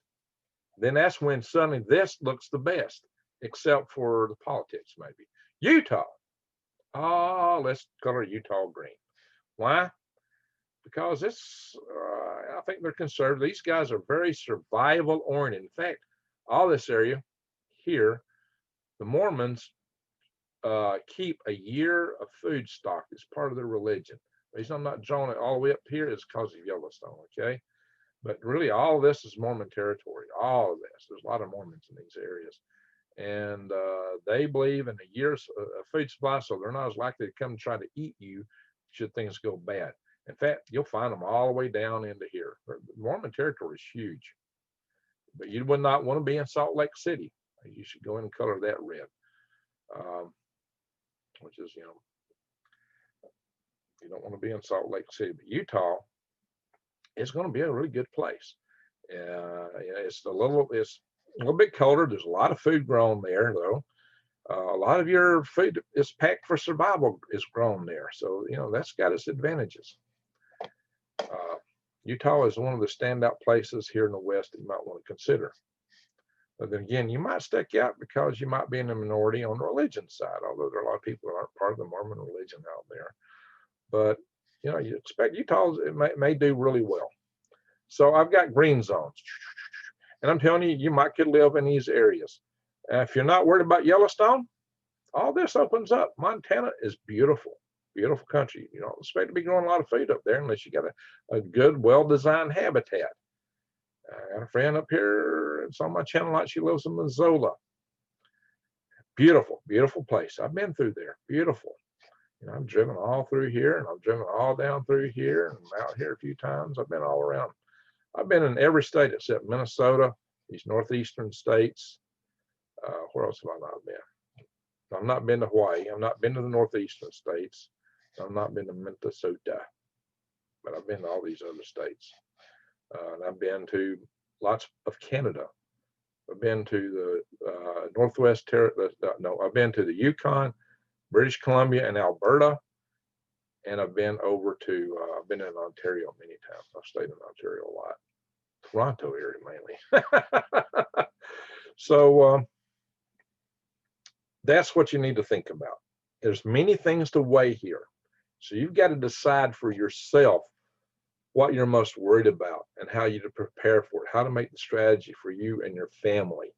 Then that's when suddenly this looks the best, except for the politics, maybe. Utah. Oh, let's color Utah green. Why? Because it's, I think they're conservative. These guys are very survival oriented. In fact, all this area here, the Mormons keep a year of food stock as part of their religion. The reason I'm not drawing it all the way up here is because of Yellowstone, okay? But really, all of this is Mormon territory. All of this. There's a lot of Mormons in these areas. And they believe in a year's food supply, so they're not as likely to come and try to eat you should things go bad. In fact, you'll find them all the way down into here. The Mormon territory is huge. But you would not want to be in Salt Lake City. You should go in and color that red, which is, you know, you don't want to be in Salt Lake City. But Utah is going to be a really good place. It's a little bit colder. There's a lot of food grown there, though. A lot of your food is packed for survival is grown there. So, you know, that's got its advantages. Utah is one of the standout places here in the West that you might want to consider. But then again, you might stick out because you might be in the minority on the religion side, although there are a lot of people who aren't part of the Mormon religion out there. But, you know, you expect Utah may do really well. So I've got green zones. And I'm telling you, you could live in these areas. If you're not worried about Yellowstone, all this opens up. Montana is beautiful, beautiful country. You don't expect to be growing a lot of food up there unless you got a good, well-designed habitat. I got a friend up here, it's on my channel, like she lives in Missoula. Beautiful, beautiful place. I've been through there, beautiful. You know, I've driven all through here, and I've driven all down through here, and I'm out here a few times. I've been all around. I've been in every state except Minnesota, these northeastern states. Where else have I not been? I've not been to Hawaii. I've not been to the northeastern states. I've not been to Minnesota, but I've been to all these other states. And I've been to lots of Canada. I've been to the Northwest no, I've been to the Yukon, British Columbia, and Alberta. And I've been over to, I've been in Ontario many times. I've stayed in Ontario a lot. Toronto area mainly. So that's what you need to think about. There's many things to weigh here. So you've got to decide for yourself what you're most worried about and how you to prepare for it, how to make the strategy for you and your family.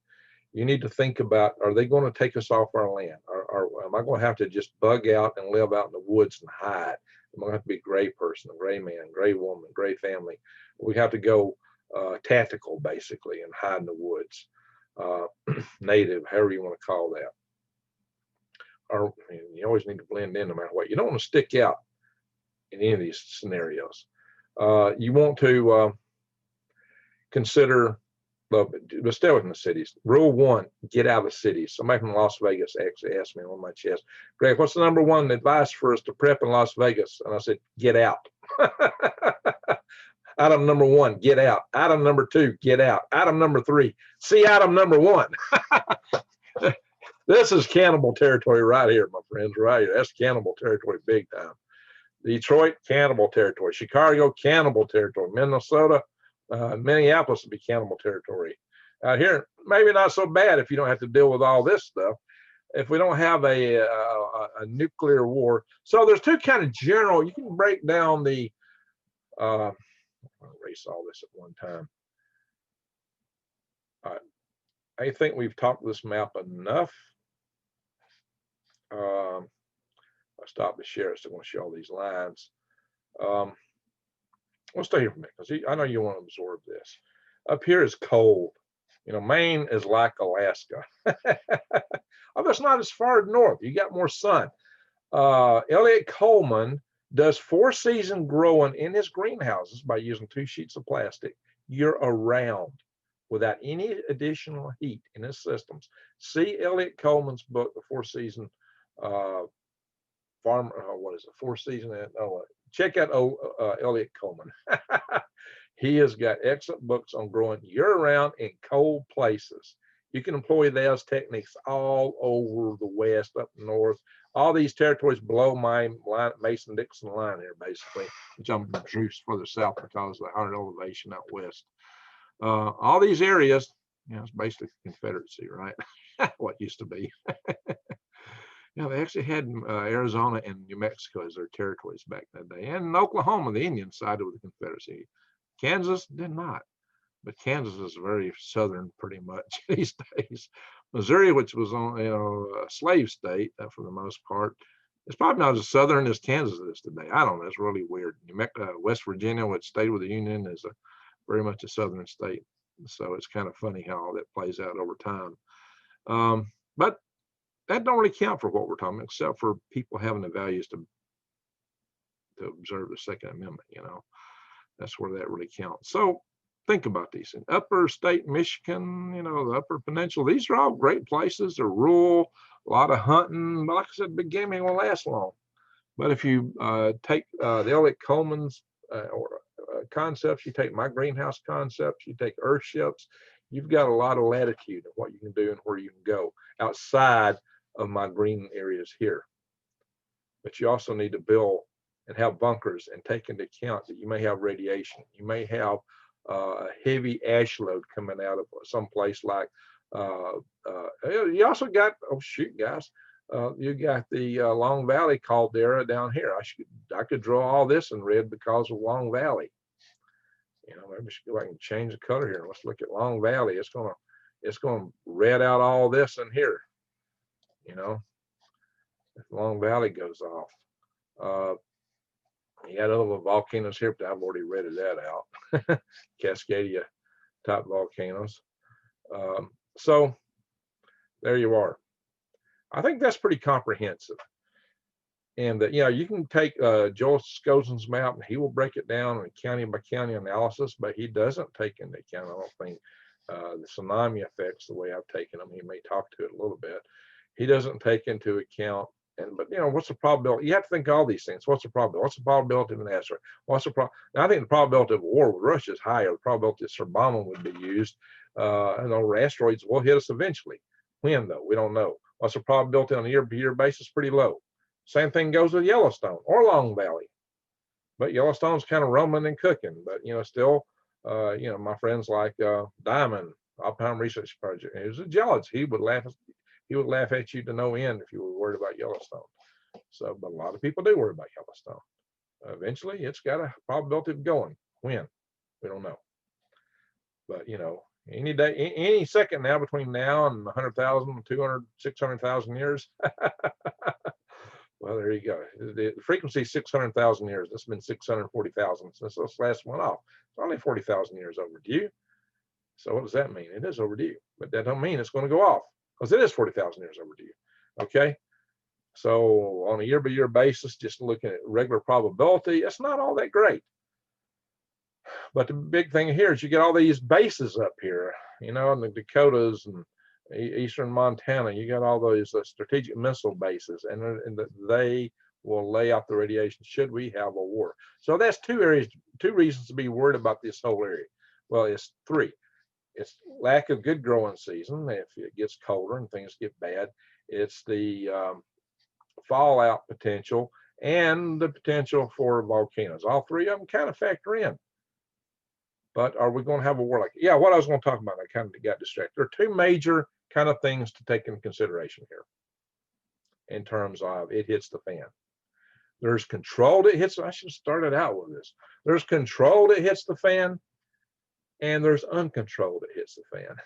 You need to think about, are they going to take us off our land? Or am I going to have to just bug out and live out in the woods and hide? Am I going to have to be a gray person, a gray man, gray woman, gray family? We have to go tactical, basically, and hide in the woods. Native, however you want to call that. Or you always need to blend in no matter what. You don't want to stick out in any of these scenarios. You want to consider, but stay within the cities. Rule 1, get out of the cities. Somebody from Las Vegas actually asked me on my chest, Greg, what's the number 1 advice for us to prep in Las Vegas? And I said, get out. Item number 1, get out. Item number 2, get out. Item number 3, see item number 1. This is cannibal territory right here, my friends, right here. That's cannibal territory big time. Detroit, cannibal territory. Chicago, cannibal territory. Minnesota, Minneapolis would be cannibal territory. Out here, maybe not so bad if you don't have to deal with all this stuff. If we don't have a nuclear war. So there's 2 kind of general, you can break down the, I'll erase all this at one time. I think we've talked this map enough. I stopped the share. I still want to show all these lines. We'll stay here for a minute because I know you want to absorb this. Up here is cold. You know, Maine is like Alaska. Although it's not as far north. You got more sun. Elliot Coleman does 4-season growing in his greenhouses by using 2 sheets of plastic year around without any additional heat in his systems. See Elliot Coleman's book, The 4-Season Farmer. What is it? 4-Season. Check out Elliot Coleman. He has got excellent books on growing year-round in cold places. You can employ those techniques all over the West, up north, all these territories below my line, Mason-Dixon line here, basically, which I'm juiced further south because of the higher elevation out west. All these areas, it's basically Confederacy, right? What used to be. They actually had Arizona and New Mexico as their territories back that day. And in Oklahoma, the Indians sided with the Confederacy. Kansas did not. But Kansas is very southern pretty much these days. Missouri, which was on a slave state for the most part, it's probably not as southern as Kansas is today. I don't know. It's really weird. West Virginia, which stayed with the Union, is very much a southern state. So it's kind of funny how all that plays out over time. But that don't really count for what we're talking about, except for people having the values to observe the Second Amendment. That's where that really counts. So think about these. In upper state Michigan, the upper peninsula, these are all great places. They're rural, a lot of hunting. But like I said, big game ain't gonna last long. But if you take the Elliot Coleman's concepts, you take my greenhouse concepts, you take earthships, you've got a lot of latitude of what you can do and where you can go outside of my green areas here. But you also need to build and have bunkers and take into account that you may have radiation. You may have a heavy ash load coming out of some place like, you also got, you got the Long Valley caldera down here. I could draw all this in red because of Long Valley. Maybe I can change the color here. Let's look at Long Valley. It's gonna red out all this in here. If Long Valley goes off. You got other volcanoes here, but I've already read that out. Cascadia type volcanoes. So there you are. I think that's pretty comprehensive. And you can take Joel Scozen's map and he will break it down in county by county analysis, but he doesn't take into account, I don't think, the tsunami effects the way I've taken them. He may talk to it a little bit. He doesn't take into account, but what's the probability? You have to think of all these things. What's the probability? What's the probability of an asteroid? What's the I think the probability of a war with Russia is higher. The probability that Sir Bomber would be used, and those asteroids will hit us eventually. When though? We don't know. What's the probability on a year-to-year basis? Pretty low. Same thing goes with Yellowstone or Long Valley. But Yellowstone's kind of rumbling and cooking. But still, my friends like Diamond, Alpine Research Project, he was a geologist. He would laugh at you to no end if you were worried about Yellowstone. So, but a lot of people do worry about Yellowstone. Eventually, it's got a probability of going. When? We don't know. But any day, any second now, between now and 100,000, 200, 600,000 years. Well, there you go. The frequency is 600,000 years. It's been 640,000 since this last one off. It's only 40,000 years overdue. So what does that mean? It is overdue, but that don't mean it's going to go off because it is 40,000 years overdue. Okay. So on a year-by-year basis, just looking at regular probability, it's not all that great. But the big thing here is you get all these bases up here, in the Dakotas and eastern Montana. You got all those strategic missile bases, and they will lay out the radiation should we have a war. So that's two reasons to be worried about this whole area. Well, it's three. It's lack of good growing season if it gets colder and things get bad. It's the fallout potential and the potential for volcanoes. All three of them kind of factor in. But are we going to have a war like? Yeah, what I was going to talk about, I kind of got distracted. There are two major kind of things to take into consideration here in terms of it hits the fan. There's controlled it hits. I should have started out with this. There's controlled it hits the fan, and there's uncontrolled it hits the fan.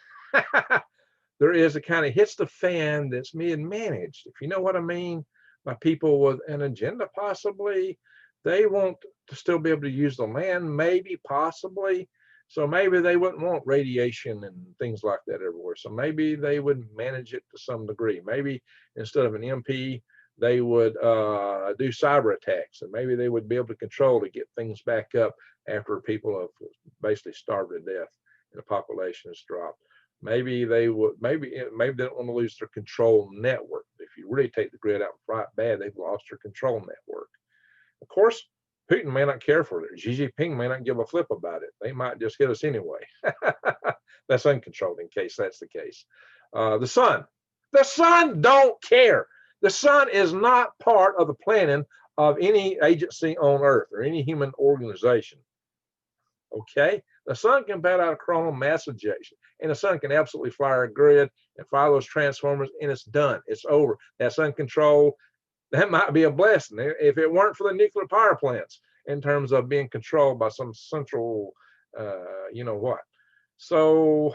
There is a kind of hits the fan that's being managed, if you know what I mean, by people with an agenda possibly. They want to still be able to use the land, maybe, possibly. So maybe they wouldn't want radiation and things like that everywhere. So maybe they would manage it to some degree. Maybe instead of an MP, they would do cyber attacks, and maybe they would be able to control to get things back up after people have basically starved to death and the population has dropped. Maybe they would, maybe they don't want to lose their control network. If you really take the grid out right bad, they've lost their control network. Of course, Putin may not care for it. Xi Jinping may not give a flip about it. They might just hit us anyway. That's uncontrolled in case that's the case. The sun don't care. The sun is not part of the planning of any agency on Earth or any human organization. Okay, the sun can bat out a coronal mass ejection, and the sun can absolutely fire a grid and fire those transformers, and it's done. It's over. That's uncontrolled. That might be a blessing if it weren't for the nuclear power plants in terms of being controlled by some central, you know what. So,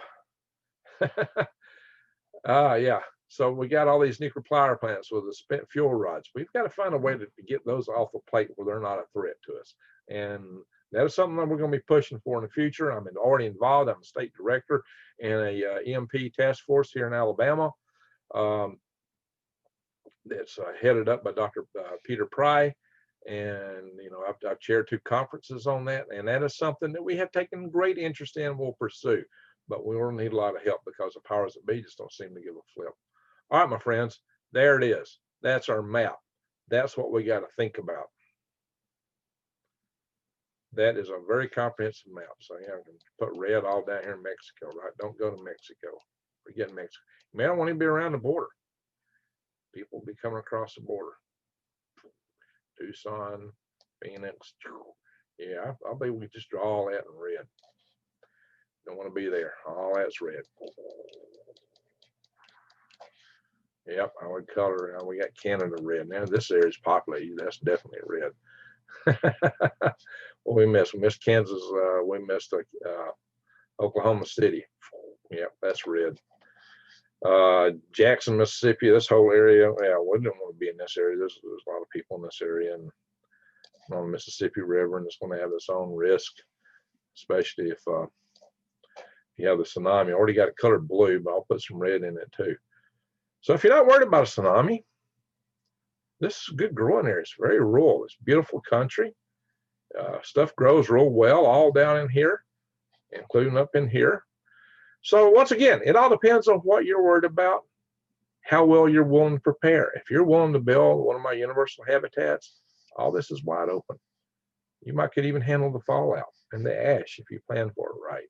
yeah. So we got all these nuclear power plants with the spent fuel rods. We've got to find a way to get those off the plate where they're not a threat to us. And that is something that we're going to be pushing for in the future. I'm already involved. I'm a state director in a EMP task force here in Alabama. That's headed up by Dr. Peter Pry, and I've chaired 2 conferences on that, and that is something that we have taken great interest in and will pursue. But we will need a lot of help because the powers that be just don't seem to give a flip. All right, my friends, there it is. That's our map. That's what we got to think about. That is a very comprehensive map. So yeah, I can put red all down here in Mexico, right? Don't go to Mexico. Forget Mexico. You may not want to be around the border. People will be coming across the border. Tucson, Phoenix. Yeah, I bet we just draw all that in red. Don't want to be there. All that's red. Yep, I would color. We got Canada red. Now this area is populated. That's definitely red. Well, we missed Kansas. We missed Oklahoma City. Yep, that's red. Jackson, Mississippi, this whole area. Yeah, we don't want to be in this area. There's a lot of people in this area, and on the Mississippi River, and it's going to have its own risk, especially if you have the tsunami. I already got it colored blue, but I'll put some red in it too. So if you're not worried about a tsunami, this is a good growing area. It's very rural. It's beautiful country. Stuff grows real well all down in here, including up in here. So once again, it all depends on what you're worried about, how well you're willing to prepare. If you're willing to build one of my universal habitats, all this is wide open. You could even handle the fallout and the ash if you plan for it right.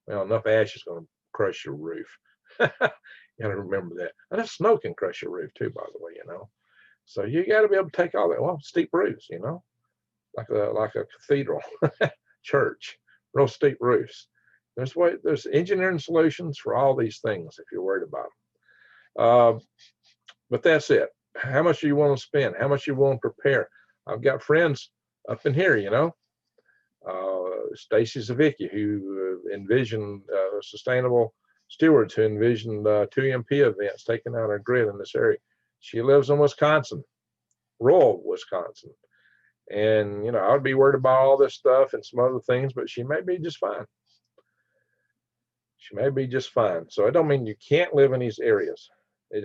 Well, enough ash is going to crush your roof. You got to remember that. And that snow can crush your roof too, by the way, So you got to be able to take all that. Well, steep roofs, like a cathedral church, real steep roofs. There's engineering solutions for all these things if you're worried about them. But that's it. How much do you want to spend? How much you want to prepare? I've got friends up in here, Stacy Zavicki, who envisioned sustainable stewards, who envisioned 2 EMP events taking out our grid in this area. She lives in Wisconsin, rural Wisconsin. And, I would be worried about all this stuff and some other things, but she may be just fine. She may be just fine. So I don't mean you can't live in these areas.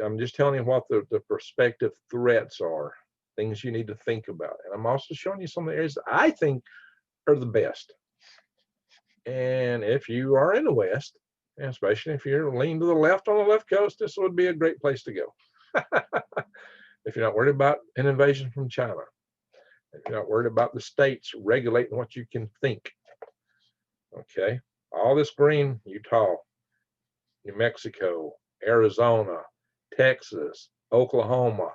I'm just telling you what the prospective threats are, things you need to think about. And I'm also showing you some of the areas that I think are the best. And if you are in the West, and especially if you're leaning to the left on the left coast, this would be a great place to go. If you're not worried about an invasion from China, if you're not worried about the states regulating what you can think. Okay, all this green, Utah, New Mexico, Arizona, Texas, Oklahoma,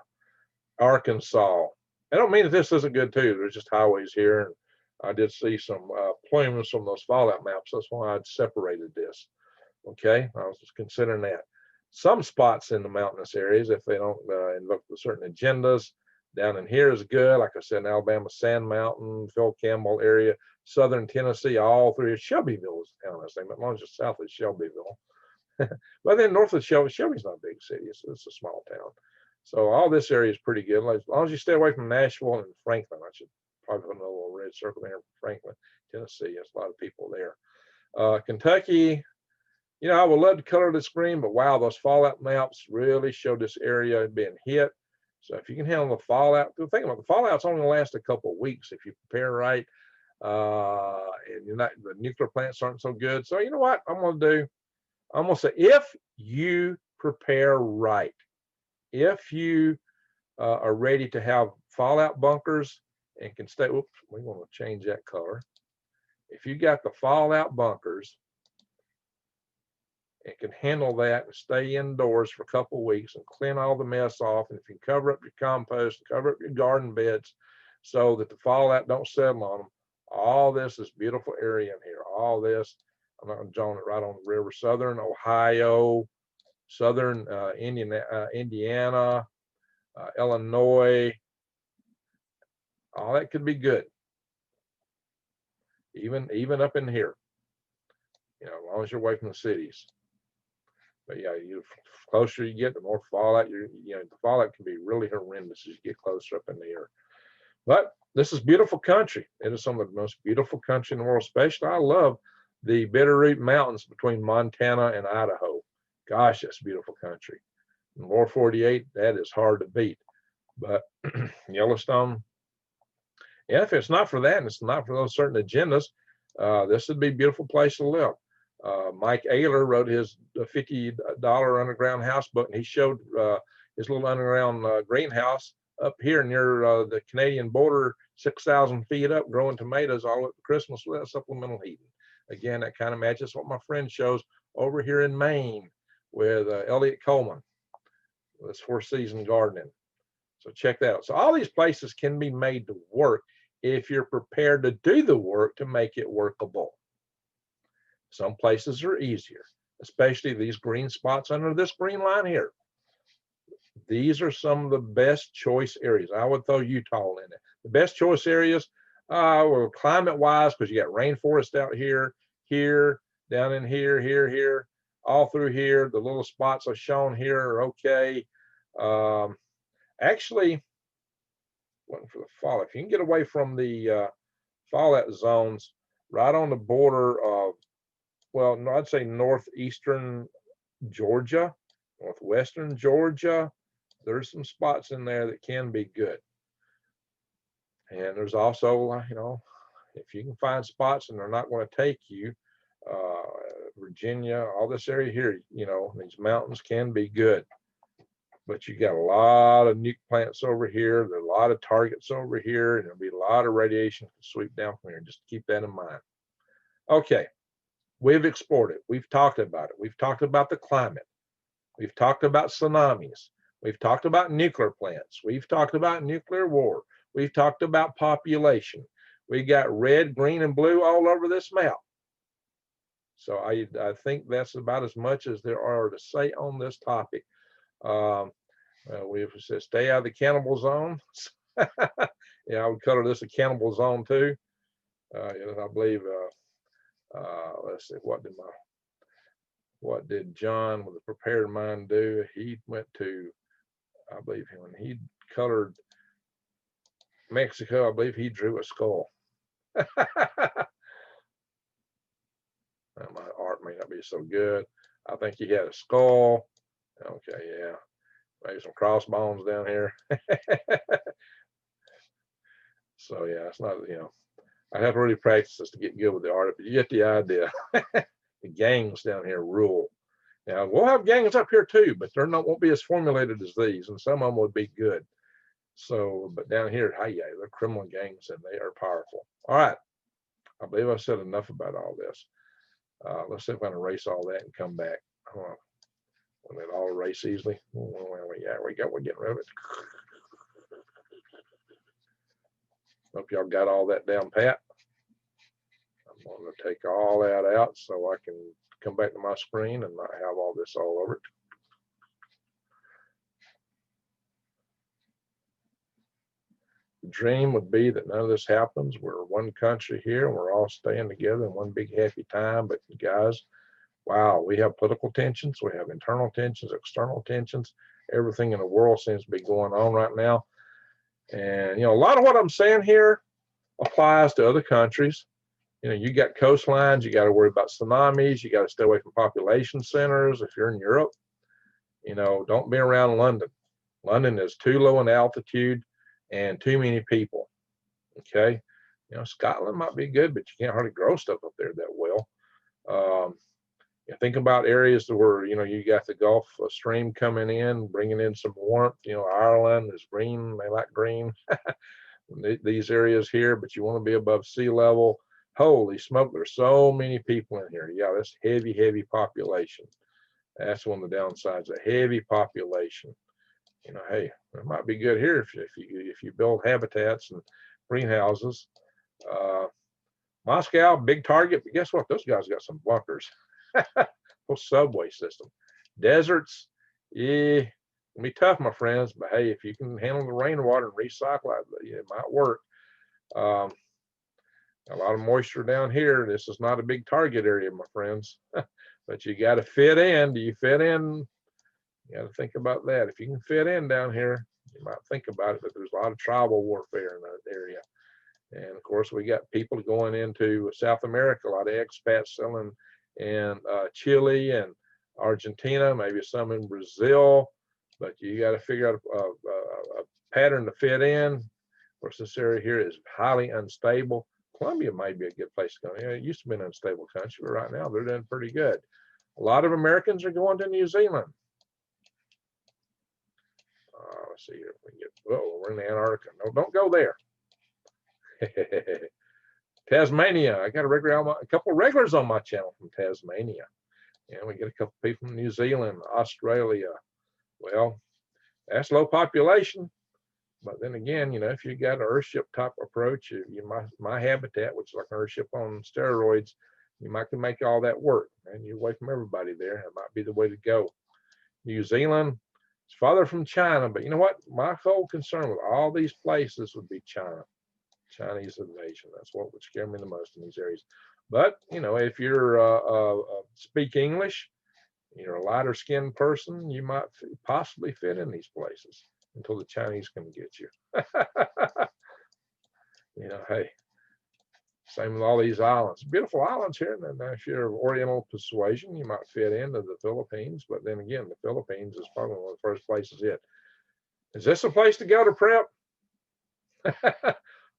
Arkansas. I don't mean that this isn't good too. There's just highways here, and I did see some plumes from those fallout maps. That's why I'd separated this. Okay, I was just considering that. Some spots in the mountainous areas, if they don't invoke certain agendas, down in here is good. Like I said, in Alabama, Sand Mountain, Phil Campbell area, southern Tennessee, all through Shelbyville is the town. As long as it's south of Shelbyville. But then north of Shelby's not a big city. It's a small town. So all this area is pretty good. As long as you stay away from Nashville and Franklin. I should probably put a little red circle there in Franklin, Tennessee. There's a lot of people there. Kentucky, you know, I would love to color this green, but wow, those fallout maps really show this area being hit. So if you can handle the fallout, the thing about the fallout's only gonna last a couple of weeks if you prepare right. And you're not, the nuclear plants aren't so good. So you know what I'm gonna do? I'm gonna say if you prepare right, if you are ready to have fallout bunkers and can stay, oops, we want to change that color. If you got the fallout bunkers and can handle that and stay indoors for a couple of weeks and clean all the mess off, and if you can cover up your compost, cover up your garden beds so that the fallout don't settle on them, all this is beautiful area in here. All this, I'm not going to join it right on the river, southern Ohio, southern Indiana, Illinois, all that could be good. Even up in here, you know, as long as you're away from the cities. But yeah, the closer you get, the more fallout. You know, the fallout can be really horrendous as you get closer up in the air. But this is beautiful country. It is some of the most beautiful country in the world. Especially, I love the Bitterroot Mountains between Montana and Idaho. Gosh, that's beautiful country. In Lower 48, that is hard to beat. But Yellowstone, yeah, if it's not for that and it's not for those certain agendas, this would be a beautiful place to live. Mike Ayler wrote his $50 underground house book, and he showed his little underground greenhouse up here near the Canadian border, 6,000 feet up, growing tomatoes all at Christmas with supplemental heating. Again, that kind of matches what my friend shows over here in Maine with Elliot Coleman. That's 4-season gardening. So check that out. So all these places can be made to work if you're prepared to do the work to make it workable. Some places are easier, especially these green spots under this green line here. These are some of the best choice areas. I would throw Utah in it. The best choice areas, well, climate-wise, because you got rainforest out here, here, down in here, here, all through here. The little spots I've shown here are okay. Actually, looking for the fall. If you can get away from the fallout zones, right on the border of, well, no, I'd say northeastern Georgia, northwestern Georgia, there's some spots in there that can be good. And there's also, you know, if you can find spots and they're not going to take you, Virginia, all this area here, you know, these mountains can be good. But you got a lot of nuke plants over here. There are a lot of targets over here, and there'll be a lot of radiation to sweep down from here. Just keep that in mind. Okay, we've explored it. We've talked about it. We've talked about the climate. We've talked about tsunamis. We've talked about nuclear plants. We've talked about nuclear war. We've talked about population. We got red, green, and blue all over this map. So I think that's about as much as there are to say on this topic. We've said stay out of the cannibal zone. Yeah, I would color this a cannibal zone too. I believe. Let's see, what did John with the prepared mind do? He went to, I believe, when he colored Mexico, I believe he drew a skull. My art may not be so good. I think he had a skull. Okay, yeah. Maybe some crossbones down here. So yeah, it's not, you know, I have to really practice this to get good with the art, but you get the idea. The gangs down here rule. Now we'll have gangs up here too, but they're not, won't be as formulated as these, and some of them would be good. So, but down here, hey, yeah, they're criminal gangs and they are powerful. All right, I believe I've said enough about all this. Let's see if I can erase all that and come back. Will it all erase easily? Yeah, we're getting rid of it. Hope y'all got all that down pat. I'm going to take all that out so I can come back to my screen and not have all this all over it. The dream would be that none of this happens. We're one country here and we're all staying together in one big happy time. But guys, wow, we have political tensions, we have internal tensions, external tensions. Everything in the world seems to be going on right now. And, you know, a lot of what I'm saying here applies to other countries. You know, you got coastlines, you got to worry about tsunamis, you got to stay away from population centers. If you're in Europe, you know, don't be around London. London is too low in altitude and too many people. Okay. You know, Scotland might be good, but you can't hardly grow stuff up there that well. You think about areas where, you know, you got the Gulf Stream coming in, bringing in some warmth. You know, Ireland is green. They like green. These areas here, but you want to be above sea level. Holy smoke, there's so many people in here. Yeah, that's heavy population. That's one of the downsides, a heavy population. You know, hey, it might be good here if you build habitats and greenhouses. Moscow, big target, but guess what? Those guys got some bunkers. Whole subway system. Deserts, yeah, it'll be tough, my friends, but hey, if you can handle the rainwater and recycle it might work. A lot of moisture down here. This is not a big target area, my friends, but you got to fit in. Do you fit in? You got to think about that. If you can fit in down here, you might think about it, but there's a lot of tribal warfare in that area. And of course, we got people going into South America, a lot of expats selling in Chile and Argentina, maybe some in Brazil, but you got to figure out a pattern to fit in. Of course, this area here is highly unstable. Colombia might be a good place to go. You know, it used to be an unstable country, but right now they're doing pretty good. A lot of Americans are going to New Zealand. Let's see here. We're in the Antarctica. No, don't go there. Tasmania. I got a couple of regulars on my channel from Tasmania. And we get a couple of people from New Zealand, Australia. Well, that's low population. But then again, you know, if you got an Earthship type approach, my habitat, which is like an Earthship on steroids, you might can make all that work. And you're away from everybody there. It might be the way to go. New Zealand, it's farther from China, but you know what? My whole concern with all these places would be China. Chinese invasion. That's what would scare me the most in these areas. But you know, if you're speak English, you're a lighter skinned person, you might possibly fit in these places until the Chinese come get you. You know, hey, same with all these islands, beautiful islands here. And then if you're of Oriental persuasion, you might fit into the Philippines. But then again, the Philippines is probably one of the first places hit. Is this a place to go to prep?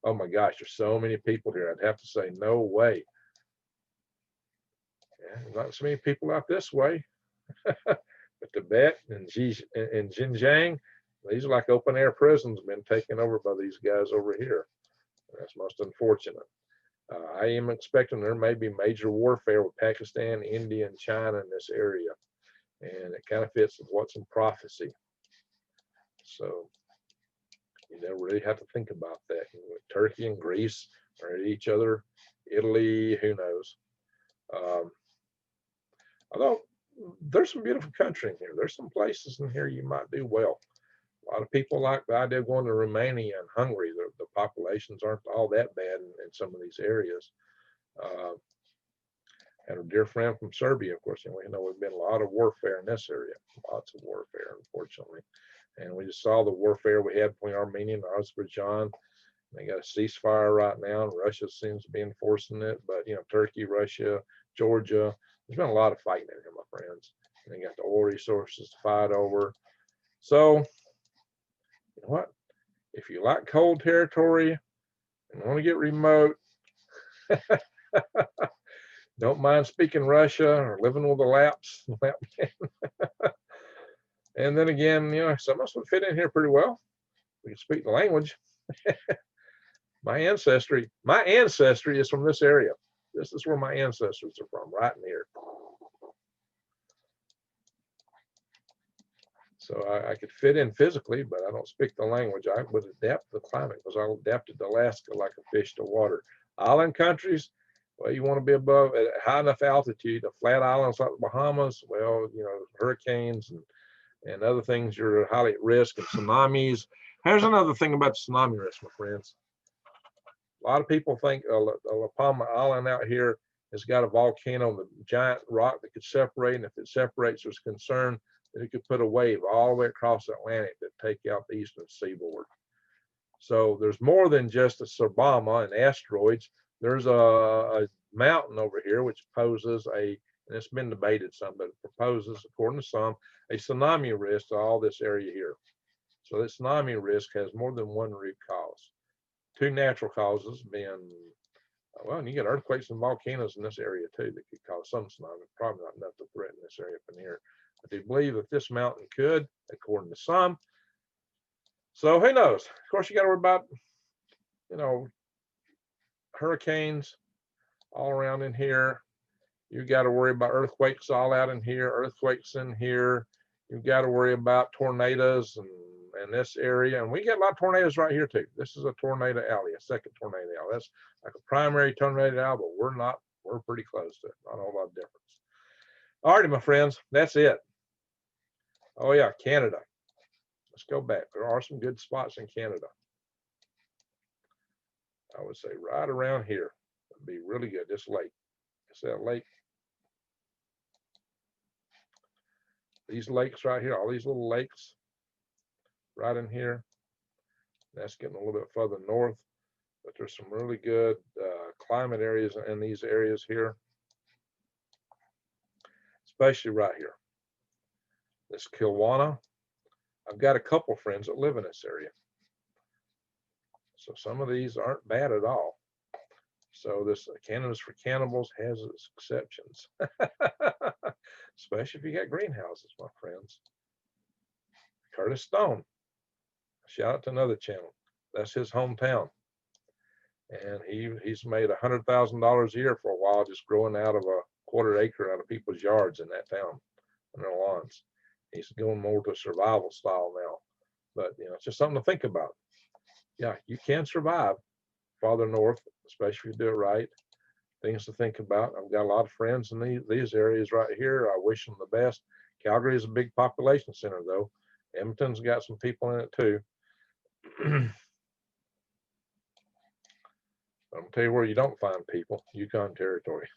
Oh my gosh, there's so many people here. I'd have to say, no way. Yeah, not so many people out this way. But Tibet and Xinjiang, these are like open air prisons been taken over by these guys over here. That's most unfortunate. I am expecting there may be major warfare with Pakistan, India, and China in this area. And it kind of fits with what's in prophecy. So you never really have to think about that. Turkey and Greece are at each other. Italy, who knows? Although there's some beautiful country in here. There's some places in here you might do well. A lot of people like the idea of going to Romania and Hungary. The populations aren't all that bad in some of these areas. Had a dear friend from Serbia, of course, and we know we've been a lot of warfare in this area. Lots of warfare, unfortunately. And we just saw the warfare we had between Armenia and Azerbaijan. They got a ceasefire right now, and Russia seems to be enforcing it. But, you know, Turkey, Russia, Georgia, there's been a lot of fighting in here, my friends. And they got the oil resources to fight over. So, you know what? If you like cold territory and want to get remote, don't mind speaking Russia or living with a Laps. And then again, you know, some of us would fit in here pretty well. We can speak the language. My ancestry is from this area. This is where my ancestors are from, right in here. So I could fit in physically, but I don't speak the language. I would adapt to the climate because I adapted to Alaska like a fish to water. Island countries, well, you want to be above at high enough altitude. The flat islands like the Bahamas, well, you know, hurricanes and other things, you're highly at risk, and tsunamis. Here's another thing about tsunami risk, my friends. A lot of people think La Palma Island out here has got a volcano, the giant rock that could separate, and if it separates, there's concern that it could put a wave all the way across the Atlantic that take out the eastern seaboard. So there's more than just a Sobama and asteroids. There's a mountain over here which poses and it's been debated some, but it proposes, according to some, a tsunami risk to all this area here. So this tsunami risk has more than one root cause. Two natural causes being, well, and you get earthquakes and volcanoes in this area too that could cause some tsunami. Probably not enough to threaten this area up in here. But they believe that this mountain could, according to some. So who knows? Of course, you got to worry about, you know, hurricanes all around in here. You got to worry about earthquakes all out in here, earthquakes in here. You've got to worry about tornadoes and this area. And we get a lot of tornadoes right here too. This is a tornado alley, a second tornado alley. That's like a primary tornado alley, but we're pretty close to it. Not a whole lot of difference. All righty, my friends, that's it. Oh yeah, Canada. Let's go back. There are some good spots in Canada. I would say right around here would be really good. This lake. It's that lake. These lakes right here, all these little lakes right in here. That's getting a little bit further north, but there's some really good climate areas in these areas here, especially right here. This Kilwana. I've got a couple friends that live in this area. So some of these aren't bad at all. So this Canada's for Cannibals has its exceptions, especially if you got greenhouses, my friends. Curtis Stone, shout out to another channel. That's his hometown, and he's made $100,000 a year for a while just growing out of a quarter acre out of people's yards in that town, in their lawns. He's going more to survival style now, but you know, it's just something to think about. Yeah, you can survive farther north, especially if you do it right. Things to think about. I've got a lot of friends in these areas right here. I wish them the best. Calgary is a big population center, though. Edmonton's got some people in it too. I'm gonna tell you where you don't find people: Yukon Territory.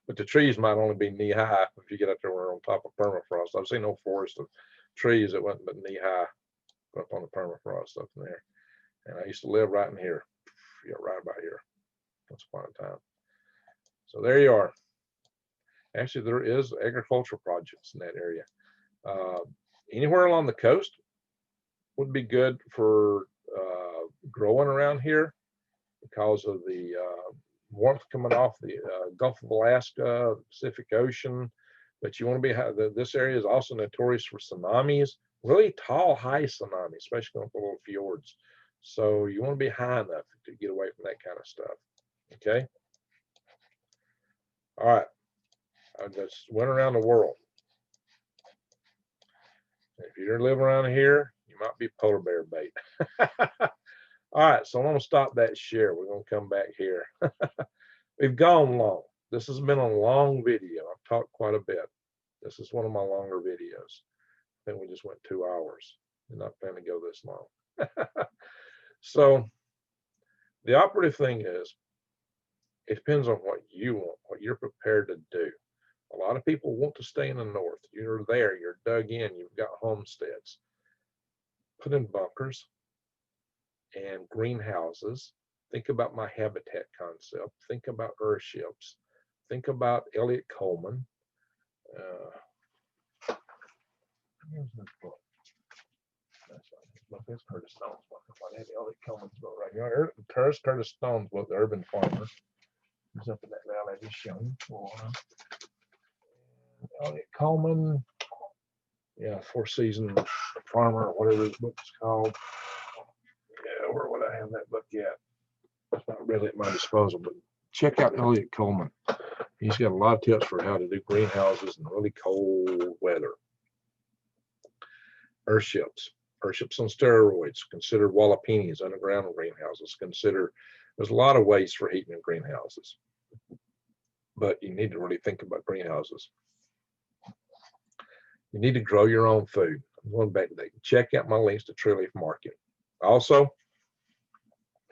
But the trees might only be knee high if you get up there where on top of permafrost. I've seen no forest of trees that wasn't but knee high up on the permafrost up in there. And I used to live right in here. Yeah, right about here. Once upon a time. So there you are. Actually, there is agricultural projects in that area. Anywhere along the coast would be good for growing around here because of the warmth coming off the Gulf of Alaska, Pacific Ocean. But you want to be, this area is also notorious for tsunamis, really tall, high tsunamis, especially on the little fjords. So you want to be high enough to get away from that kind of stuff. Okay. All right. I just went around the world. If you live around here, you might be polar bear bait. All right. So I'm going to stop that share. We're going to come back here. We've gone long. This has been a long video. I've talked quite a bit. This is one of my longer videos. I think we just went 2 hours. I'm not planning to go this long. So the operative thing is, it depends on what you want, what you're prepared to do. A lot of people want to stay in the north. You're there, you're dug in, you've got homesteads. Put in bunkers and greenhouses. Think about my habitat concept. Think about earthships. Think about Elliot Coleman. Here's this book. That's right. This book is Curtis Stone's book. I had Elliot Coleman's book right here. Curtis Stone's book, The Urban Farmer. He's up in that valley I just shown you. Elliot Coleman. Yeah, Four Season Farmer, or whatever his book's called. Yeah, where would I have that book yet? It's not really at my disposal, but check out Elliot Coleman. He's got a lot of tips for how to do greenhouses in really cold weather. Earthships. Earthships on steroids. Consider Wallapini's underground greenhouses. There's a lot of ways for heating in greenhouses. But you need to really think about greenhouses. You need to grow your own food. I'm going back to that. Check out my links to Tree Leaf Market. Also,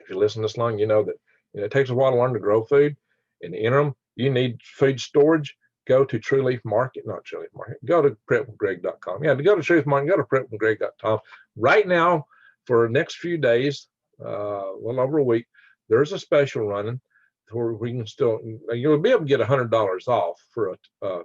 if you listen this long, you know that it takes a while to learn to grow food. In the interim, you need food storage. Go to Tree Leaf Market, not Tree Leaf Market. Go to prepwithgreg.com. Yeah, to go to Tree Leaf Market, go to prepwithgreg.com. Right now, for the next few days, a little over a week, there's a special running. where we can still, you'll be able to get $100 off for a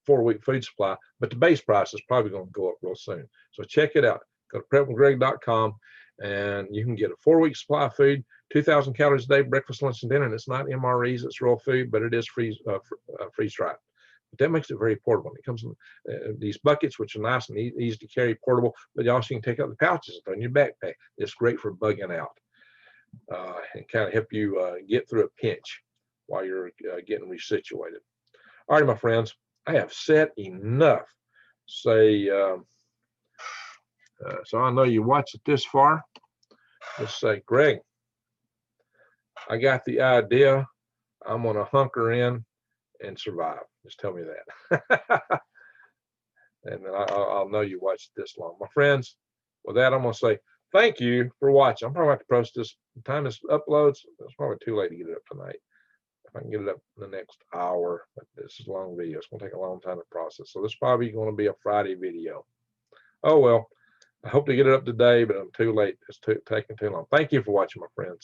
4-week food supply, but the base price is probably going to go up real soon. So check it out. Go to prepwithgreg.com and you can get a 4-week supply of food, 2,000 calories a day, breakfast, lunch, and dinner. And it's not MREs, it's real food, but it is freeze dried. But that makes it very portable. It comes in these buckets, which are nice and easy to carry, portable, but you also can take out the pouches and throw in your backpack. It's great for bugging out and kind of help you get through a pinch while you're getting resituated. All right, my friends, I have said enough. Say, so I know you watched it this far. Just say, Greg, I got the idea. I'm going to hunker in and survive. Just tell me that. And then I'll know you watched this long. My friends, with that, I'm going to say thank you for watching. I'm probably going to have to post this. The time this uploads, it's probably too late to get it up tonight. If I can get it up in the next hour, but this is a long video. It's going to take a long time to process. So this is probably going to be a Friday video. Oh, well, I hope to get it up today, but I'm too late. It's taking too long. Thank you for watching, my friends.